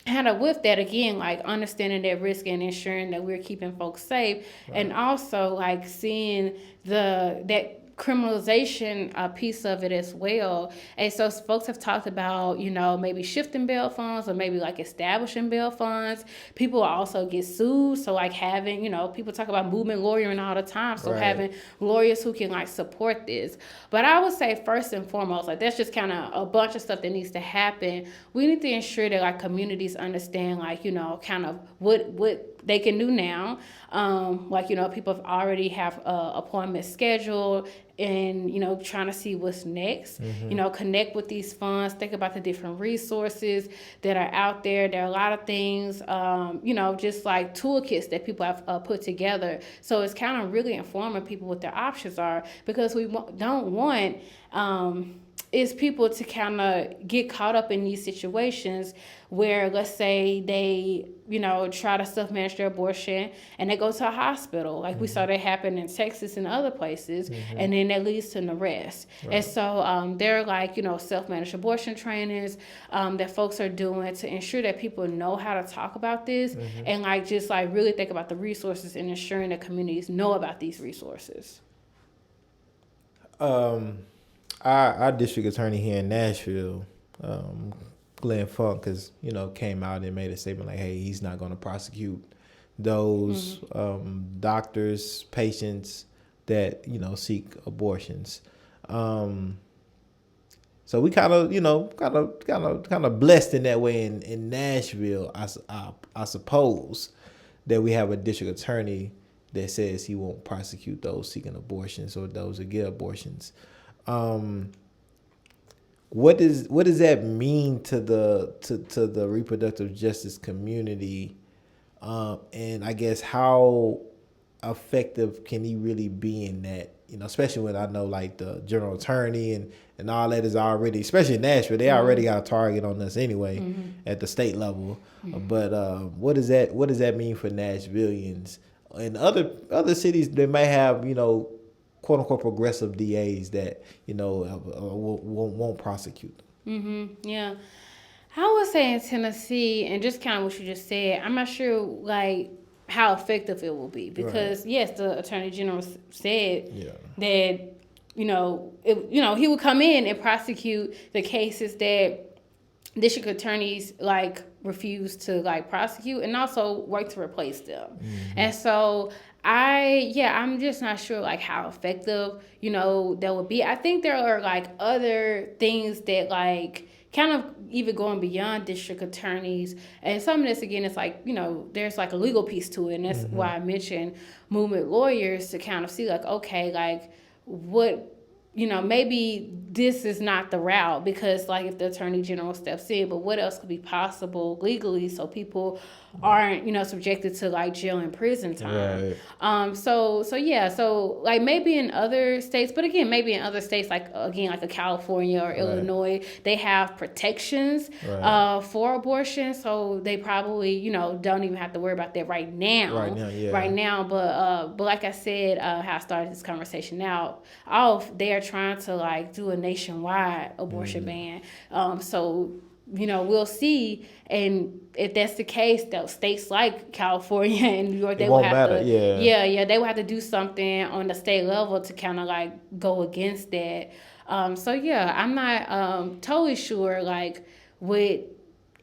kind of with that, again, like understanding that risk and ensuring that we're keeping folks safe, and also like seeing that criminalization piece of it as well. And so folks have talked about, maybe shifting bail funds or maybe like establishing bail funds. People also get sued. So like having, people talk about movement lawyering all the time. So having lawyers who can like support this. But I would say first and foremost, like that's just kind of a bunch of stuff that needs to happen. We need to ensure that like communities understand like, kind of what they can do now. People already have appointments scheduled and, trying to see what's next, connect with these funds, think about the different resources that are out there. There are a lot of things, just like toolkits that people have put together. So it's kind of really informing people what their options are, because we don't want is people to kind of get caught up in these situations where, let's say, they, try to self-manage their abortion and they go to a hospital. Like we saw that happen in Texas and other places, and then that leads to an arrest. And so there are like, self-managed abortion trainings that folks are doing to ensure that people know how to talk about this and like just like really think about the resources and ensuring that communities know about these resources. Our district attorney here in Nashville, Glenn Funk, came out and made a statement like, hey, he's not going to prosecute those doctors, patients that, seek abortions. So we kind of blessed in that way in Nashville, I suppose, that we have a district attorney that says he won't prosecute those seeking abortions or those that get abortions. What does that mean to the reproductive justice community? And I guess how effective can he really be in that? Especially when I know like the general attorney and all that is already, especially in Nashville, they already got a target on us anyway at the state level. But what does that mean for Nashvillians? In other cities, they may have quote unquote progressive DAs that won't prosecute them. Yeah, I would say in Tennessee, and just kind of what you just said, I'm not sure like how effective it will be because yes, the Attorney General said that he would come in and prosecute the cases that district attorneys like refuse to like prosecute, and also work to replace them. And so I'm just not sure like how effective that would be. I think there are like other things that like kind of even going beyond district attorneys, and some of this again is like there's like a legal piece to it, and that's why I mentioned movement lawyers to kind of see like, okay, like what maybe this is not the route, because like if the Attorney General steps in, but what else could be possible legally so people aren't subjected to like jail and prison time. So like maybe in other states, but again maybe in other states like a California or Illinois, they have protections for abortion, so they probably don't even have to worry about that right now. But like I said, how I started this conversation out off, they are trying to like do a nationwide abortion ban. So we'll see. And if that's the case, those states like California and New York, they will have to, they will have to do something on the state level to kind of like go against that. I'm not totally sure like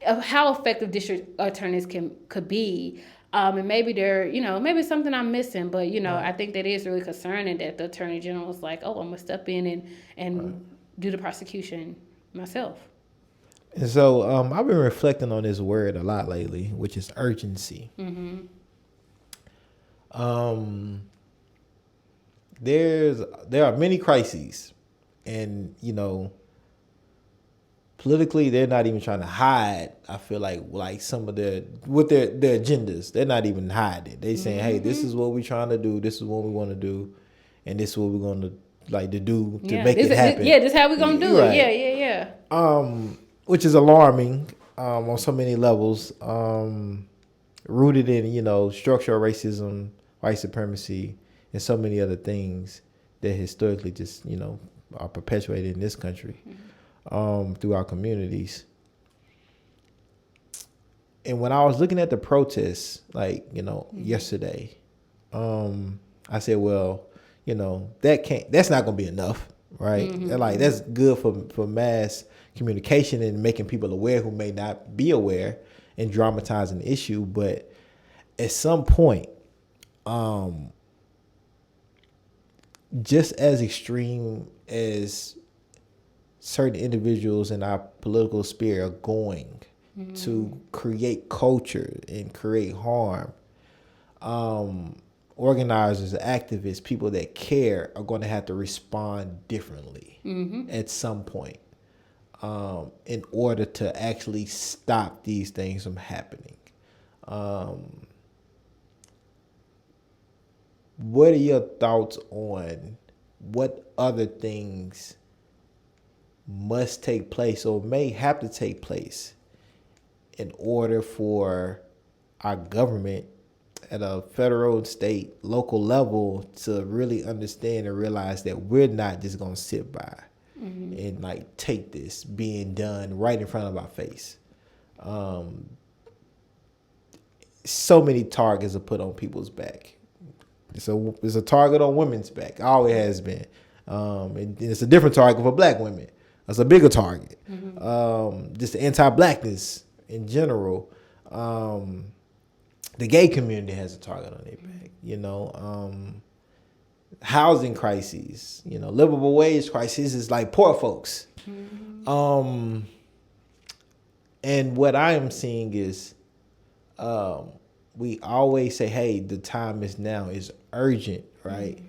how effective district attorneys could be. And maybe they're, maybe something I'm missing, but I think that is really concerning that the Attorney General is like, oh, I'm gonna step in and do the prosecution myself. And so I've been reflecting on this word a lot lately, which is urgency. There are many crises, and politically they're not even trying to hide. I feel like some of their agendas, they're not even hiding it. They saying, hey, this is what we're trying to do, this is what we want to do, and this is what we're going to like to do to make it happen. This is how we're gonna do it. Yeah. Which is alarming on so many levels, rooted in structural racism, white supremacy, and so many other things that historically just are perpetuated in this country through our communities. And when I was looking at the protests, yesterday, I said, well, that's not gonna be enough, right? Like that's good for mass communication and making people aware who may not be aware and dramatizing the issue. But at some point, just as extreme as certain individuals in our political sphere are going to create culture and create harm, organizers, activists, people that care are going to have to respond differently at some point in order to actually stop these things from happening. What are your thoughts on what other things must take place or may have to take place in order for our government at a federal, state, local level to really understand and realize that we're not just going to sit by and like take this being done right in front of our face? So many targets are put on people's back. So it's a target on women's back. Always has been. And it's a different target for black women. It's a bigger target. Just the anti-blackness in general. The gay community has a target on their back. housing crises, livable wage crisis is like poor folks. And what I am seeing is we always say, hey, the time is now, is urgent, right?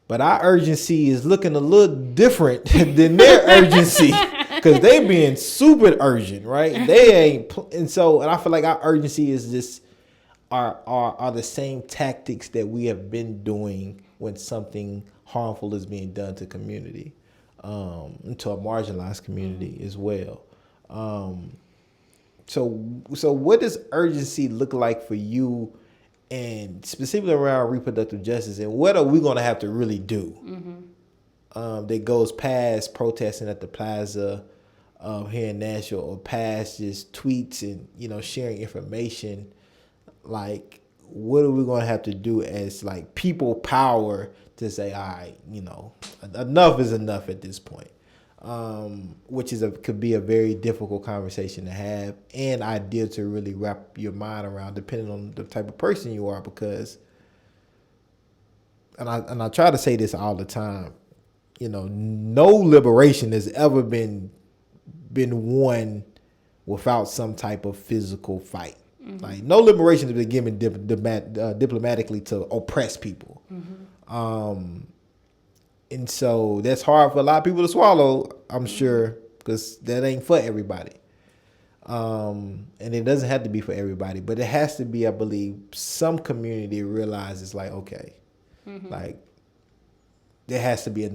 But our urgency is looking a little different than their urgency, because they being super urgent, right? They ain't, and I feel like our urgency is just are the same tactics that we have been doing when something harmful is being done to community, to a marginalized community as well. So what does urgency look like for you, and specifically around reproductive justice, and what are we going to have to really do that goes past protesting at the plaza here in Nashville, or past just tweets and sharing information? Like, what are we going to have to do as like people power to say, all right, enough is enough at this point? Which could be a very difficult conversation to have, and ideal to really wrap your mind around, depending on the type of person you are. Because, and I try to say this all the time, no liberation has ever been won without some type of physical fight. Like, no liberation has been given diplomatically to oppress people. And so that's hard for a lot of people to swallow, I'm sure, because that ain't for everybody. And it doesn't have to be for everybody, but it has to be, I believe, some community realizes like, okay, like there has to be a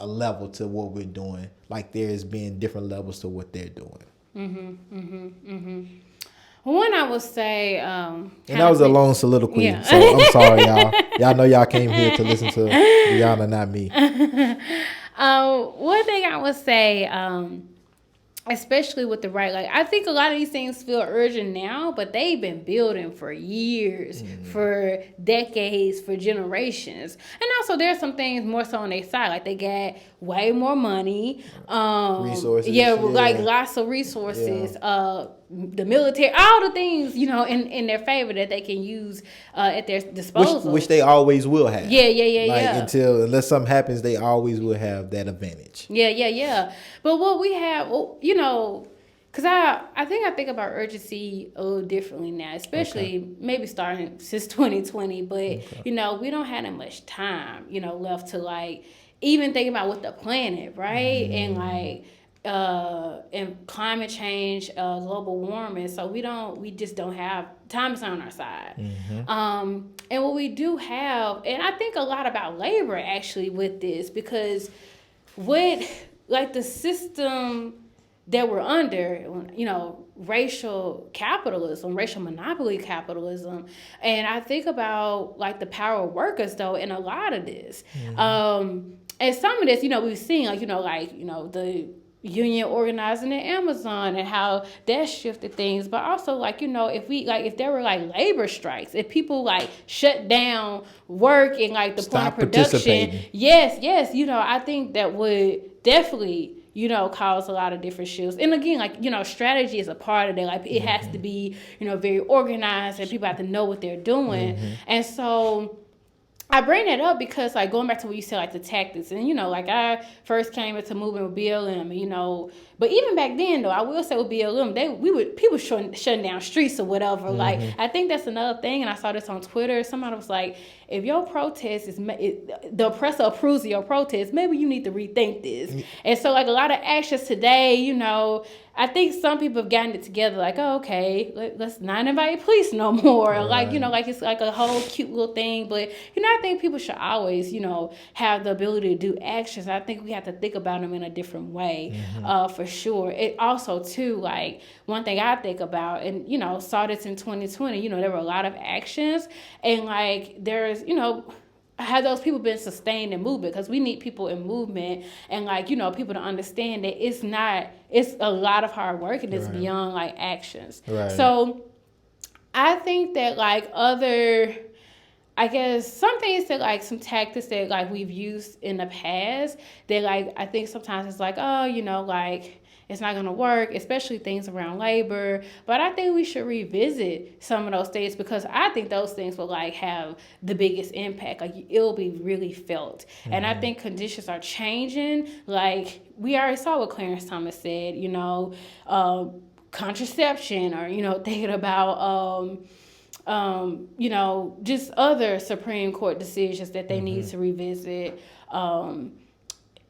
level to what we're doing. Like there's been different levels to what they're doing. One, I would say, and that was a long soliloquy, yeah. So I'm sorry, y'all. Y'all know y'all came here to listen to Briana, not me. One thing I would say, especially with the right, like I think a lot of these things feel urgent now, but they've been building for years, for decades, for generations. And also there's some things more so on their side, like they got way more money, resources, like lots of resources, the military, all the things, in their favor that they can use at their disposal. Which they always will have. Yeah. Unless something happens, they always will have that advantage. Yeah. But what we have, because I think about urgency a little differently now, especially maybe starting since 2020. But, we don't have that much time, left to like even think about what the planet, right? And like, and climate change, global warming. So we just don't have time is on our side. And what we do have, and I think a lot about labor actually with this, because like the system that we're under, racial capitalism, racial monopoly capitalism. And I think about like the power of workers though in a lot of this. And some of this, we've seen the union organizing at Amazon and how that shifted things, but also if there were like labor strikes, if people like shut down work and like the point of production, yes, I think that would definitely cause a lot of different shifts. And again, strategy is a part of that. Like it has to be very organized, and people have to know what they're doing. And so I bring that up because, like, going back to what you said, like, the tactics. And, I first came into movement with BLM, but even back then, though, I will say with BLM, people shutting down streets or whatever. Like, I think that's another thing, and I saw this on Twitter. Somebody was like, if your protest the oppressor approves of your protest, maybe you need to rethink this. And so, like, a lot of actions today, I think some people have gotten it together, like, oh, okay, let's not invite police no more. Right. Like, it's like a whole cute little thing. But, I think people should always, have the ability to do actions. I think we have to think about them in a different way, for sure. It also, too, like, one thing I think about, and, saw this in 2020, there were a lot of actions. And, like, there's, have those people been sustained in movement? Because we need people in movement and, like, people to understand that it's a lot of hard work and it's beyond, like, actions. Right. So I think that, like, some things that, like, some tactics that, like, we've used in the past that, like, I think sometimes it's like, oh, like, it's not going to work, especially things around labor. But I think we should revisit some of those things because I think those things will like have the biggest impact. Like it'll be really felt. And I think conditions are changing. Like we already saw what Clarence Thomas said, contraception or, thinking about, just other Supreme Court decisions that they need to revisit.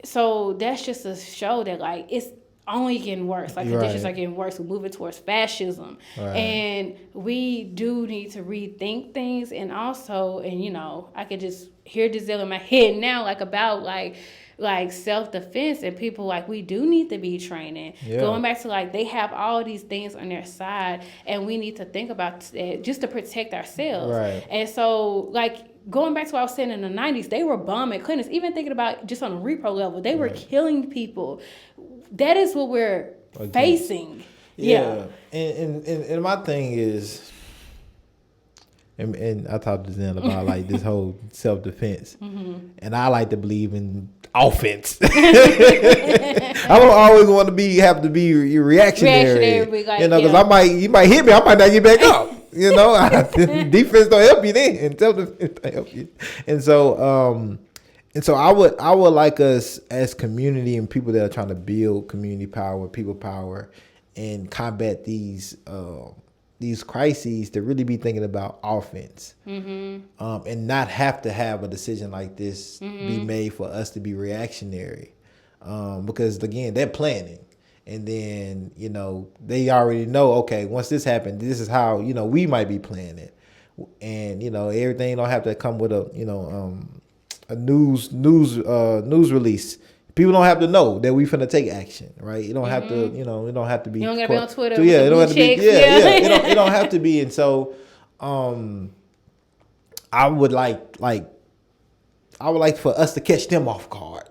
So that's just a show that like it's only getting worse. Like conditions are getting worse. We're moving towards fascism, and we do need to rethink things. And also, I could just hear Giselle in my head now, like about like self-defense, and people like we do need to be training. Going back to like they have all these things on their side, and we need to think about that just to protect ourselves. And so like going back to what I was saying in the 90s, they were bombing clinics. Even thinking about just on a repro level, they were killing people. That is what we're facing. And my thing is, and I talked to Zen about like this whole self-defense, and I like to believe in offense. I don't always want to have to be reactionary, like, because you might hit me, I might not get back up. Defense don't help you then, and self-defense don't help you. And so I would like us as community and people that are trying to build community power, people power, and combat these crises to really be thinking about offense, and not have to have a decision like this be made for us to be reactionary, because again they're planning. And then, they already know, okay, once this happened, this is how, we might be playing it. And, everything don't have to come with a news release. People don't have to know that we finna take action, right? You don't have to, it don't have to be. You don't gotta be on Twitter. Yeah, it don't have to be. It don't have to be. And so, I would like for us to catch them off guard,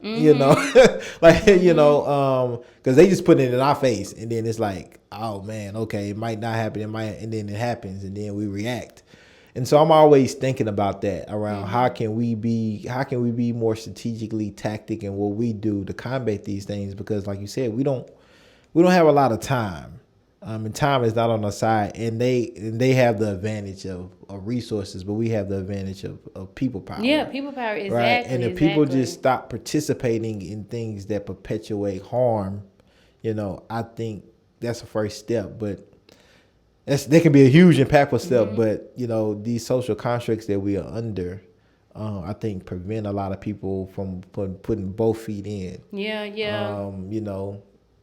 because they just put it in our face, and then it's like, oh man, okay, it might not happen, and then it happens, and then we react. And so I'm always thinking about that around how can we be more strategically tactic in what we do to combat these things, because like you said, we don't have a lot of time. And time is not on our side, and they have the advantage of resources, but we have the advantage of people power. Yeah, people power, exactly. Right? And if people just stop participating in things that perpetuate harm, I think that's a first step. But that can be a huge impactful step. But these social constructs that we are under, I think prevent a lot of people from putting both feet in.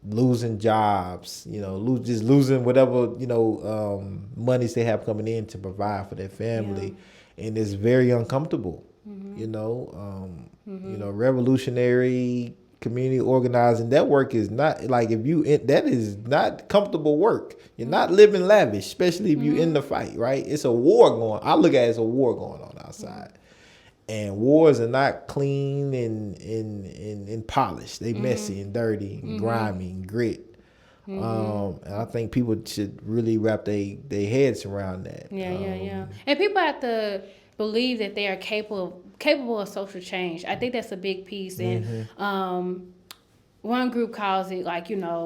Losing jobs, losing whatever, monies they have coming in to provide for their family. And it's very uncomfortable, revolutionary community organizing. That work is not like that is not comfortable work. You're not living lavish, especially if you're in the fight, right? It's a war going. I look at it as a war going on outside. And wars are not clean and polished. They messy and dirty and grimy and grit. And I think people should really wrap their heads around that. And people have to believe that they are capable of social change. I think that's a big piece. And one group calls it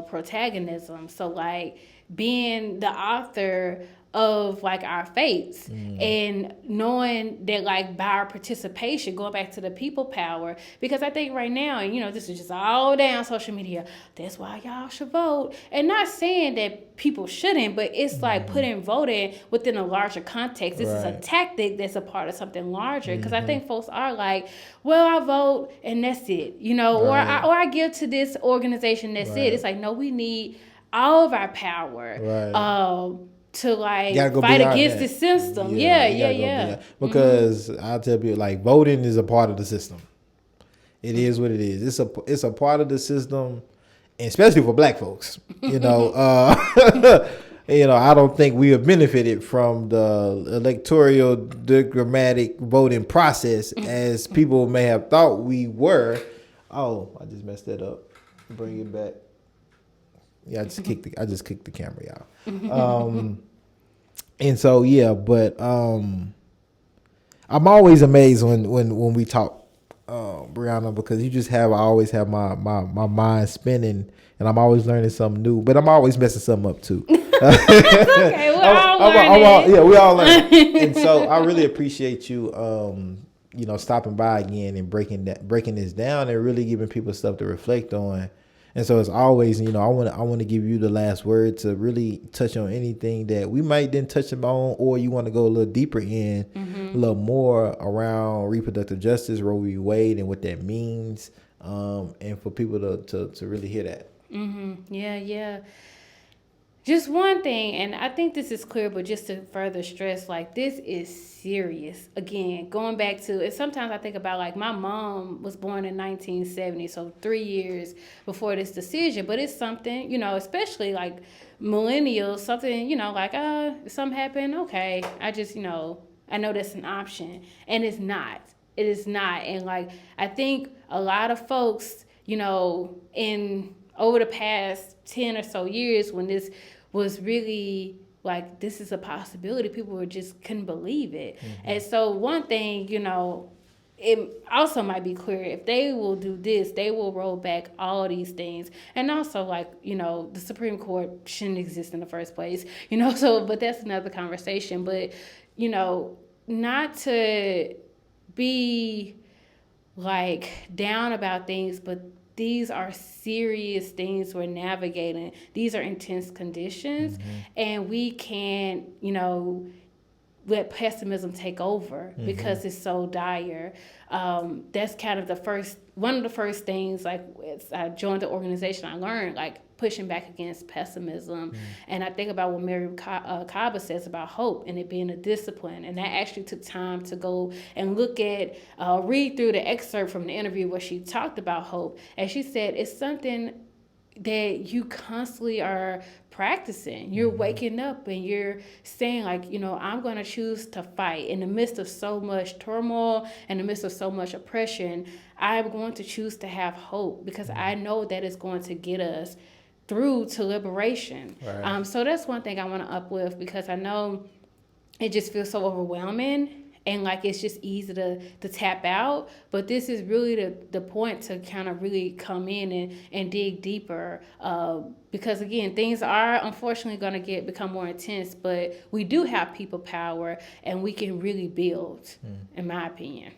protagonism. So like being the author of like our fates and knowing that like by our participation, going back to the people power, because I think right now, this is just all down social media, that's why y'all should vote. And not saying that people shouldn't, but it's like putting voting within a larger context. This is a tactic that's a part of something larger, because I think folks are like, well, I vote and that's it, or I give to this organization, that's it. It's like, no, we need all of our power to like fight against the system. Because I'll tell you, like, voting is a part of the system. It is what it is. It's a part of the system, and especially for black folks. I don't think we have benefited from the electoral democratic voting process as people may have thought we were. Oh, I just messed that up. Bring it back. Yeah, I just kicked the camera out. And so but I'm always amazed when we talk, Briana, because I always have my mind spinning and I'm always learning something new, but I'm always messing something up too. Okay, we're all learning. Yeah, we all learn. And so I really appreciate you, stopping by again and breaking this down and really giving people stuff to reflect on. And so as always, I want to give you the last word to really touch on anything that we might didn't touch on, or you want to go a little deeper in, a little more around reproductive justice, Roe v. Wade, and what that means, and for people to really hear that. Yeah. Just one thing, and I think this is clear, but just to further stress, like, this is serious. Again, going back to it, sometimes I think about, like, my mom was born in 1970, so 3 years before this decision, but it's something, especially, like, millennials, something, like, something happened, okay, I just, I know that's an option, and it's not. It is not, and, like, I think a lot of folks, over the past 10 or so years, when this was really like, this is a possibility, people were just couldn't believe it. And so one thing, it also might be clear, if they will do this, they will roll back all these things. And also, like, the Supreme Court shouldn't exist in the first place, but that's another conversation. But, not to be like down about things, but these are serious things we're navigating. These are intense conditions, and we can't, let pessimism take over because it's so dire. That's kind of one of the first things, like, I joined the organization, I learned, like, pushing back against pessimism. And I think about what Mary Kaba says about hope and it being a discipline. And that actually took time to go and read through the excerpt from the interview where she talked about hope. And she said it's something that you constantly are practicing. You're waking up and you're saying, like, I'm going to choose to fight in the midst of so much turmoil, in the midst of so much oppression. I'm going to choose to have hope because I know that it's going to get us through to liberation. Right. So that's one thing I want to uplift, because I know it just feels so overwhelming and like it's just easy to tap out. But this is really the point to kind of really come in and dig deeper, because, again, things are unfortunately going to become more intense, but we do have people power and we can really build, in my opinion.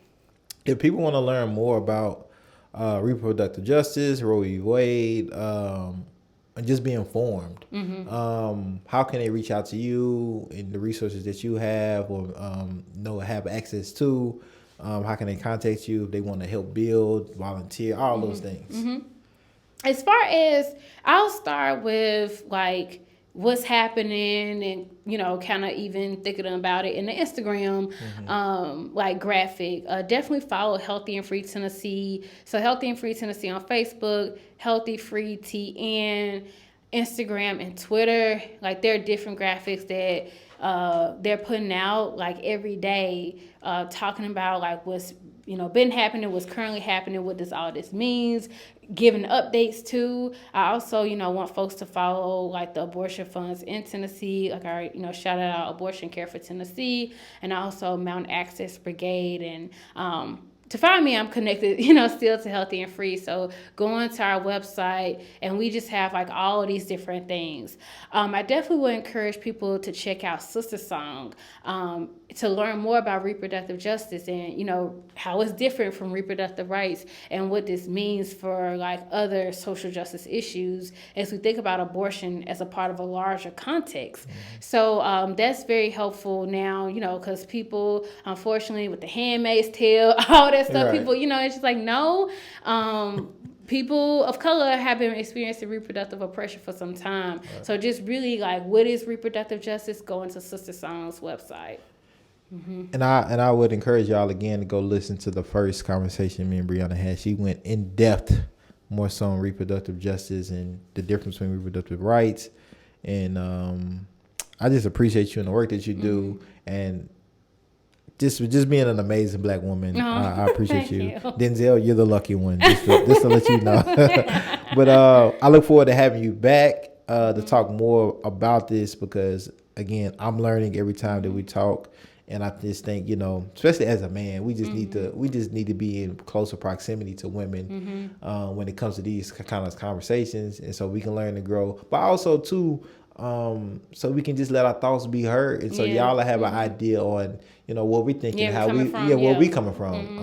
If people want to learn more about reproductive justice, Roe v. Wade, and just be informed, how can they reach out to you and the resources that you have, or have access to? How can they contact you if they want to help build, volunteer, all those things? As far as, I'll start with, like, what's happening and, kind of even thinking about it in the Instagram, graphic. Definitely follow Healthy and Free Tennessee. So Healthy and Free Tennessee on Facebook, Healthy Free TN, Instagram and Twitter. Like, there are different graphics that they're putting out, like, every day, talking about, like, what's been happening, what's currently happening, what does all this means, giving updates too. I also, want folks to follow, like, the abortion funds in Tennessee. Like, I, shout out Abortion Care for Tennessee, and also Mountain Access Brigade. And to find me, I'm connected, still to Healthy and Free. So go onto our website, and we just have, like, all of these different things. I definitely would encourage people to check out Sister Song, to learn more about reproductive justice and, how it's different from reproductive rights and what this means for, like, other social justice issues as we think about abortion as a part of a larger context. So that's very helpful now, because people, unfortunately, with the Handmaid's Tale, all that stuff, right. People, it's just like, no, people of color have been experiencing reproductive oppression for some time. Right. So just really, like, what is reproductive justice? Go into Sister Song's website. And I would encourage y'all again to go listen to the first conversation me and Briana had. She went in depth more so on reproductive justice and the difference between reproductive rights. And I just appreciate you and the work that you do, and just being an amazing Black woman. I appreciate you. Denzel, you're the lucky one, just to let you know. But I look forward to having you back to talk more about this, because, again, I'm learning every time that we talk. And I just think, you know, especially as a man, we just need to be in closer proximity to women when it comes to these kind of conversations, and so we can learn to grow. But also too, so we can just let our thoughts be heard, and so y'all have an idea on, you know, what we thinking, how we, where we coming from,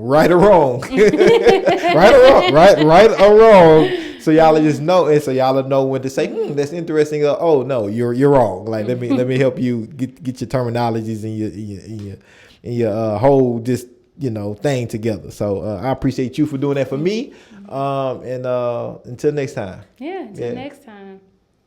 right or wrong, right or wrong. So y'all just know, and so y'all know when to say, that's interesting. Oh no, you're wrong. Like let me help you get your terminologies and your whole just, you know, thing together. So I appreciate you for doing that for me. And until next time. Yeah, until next time.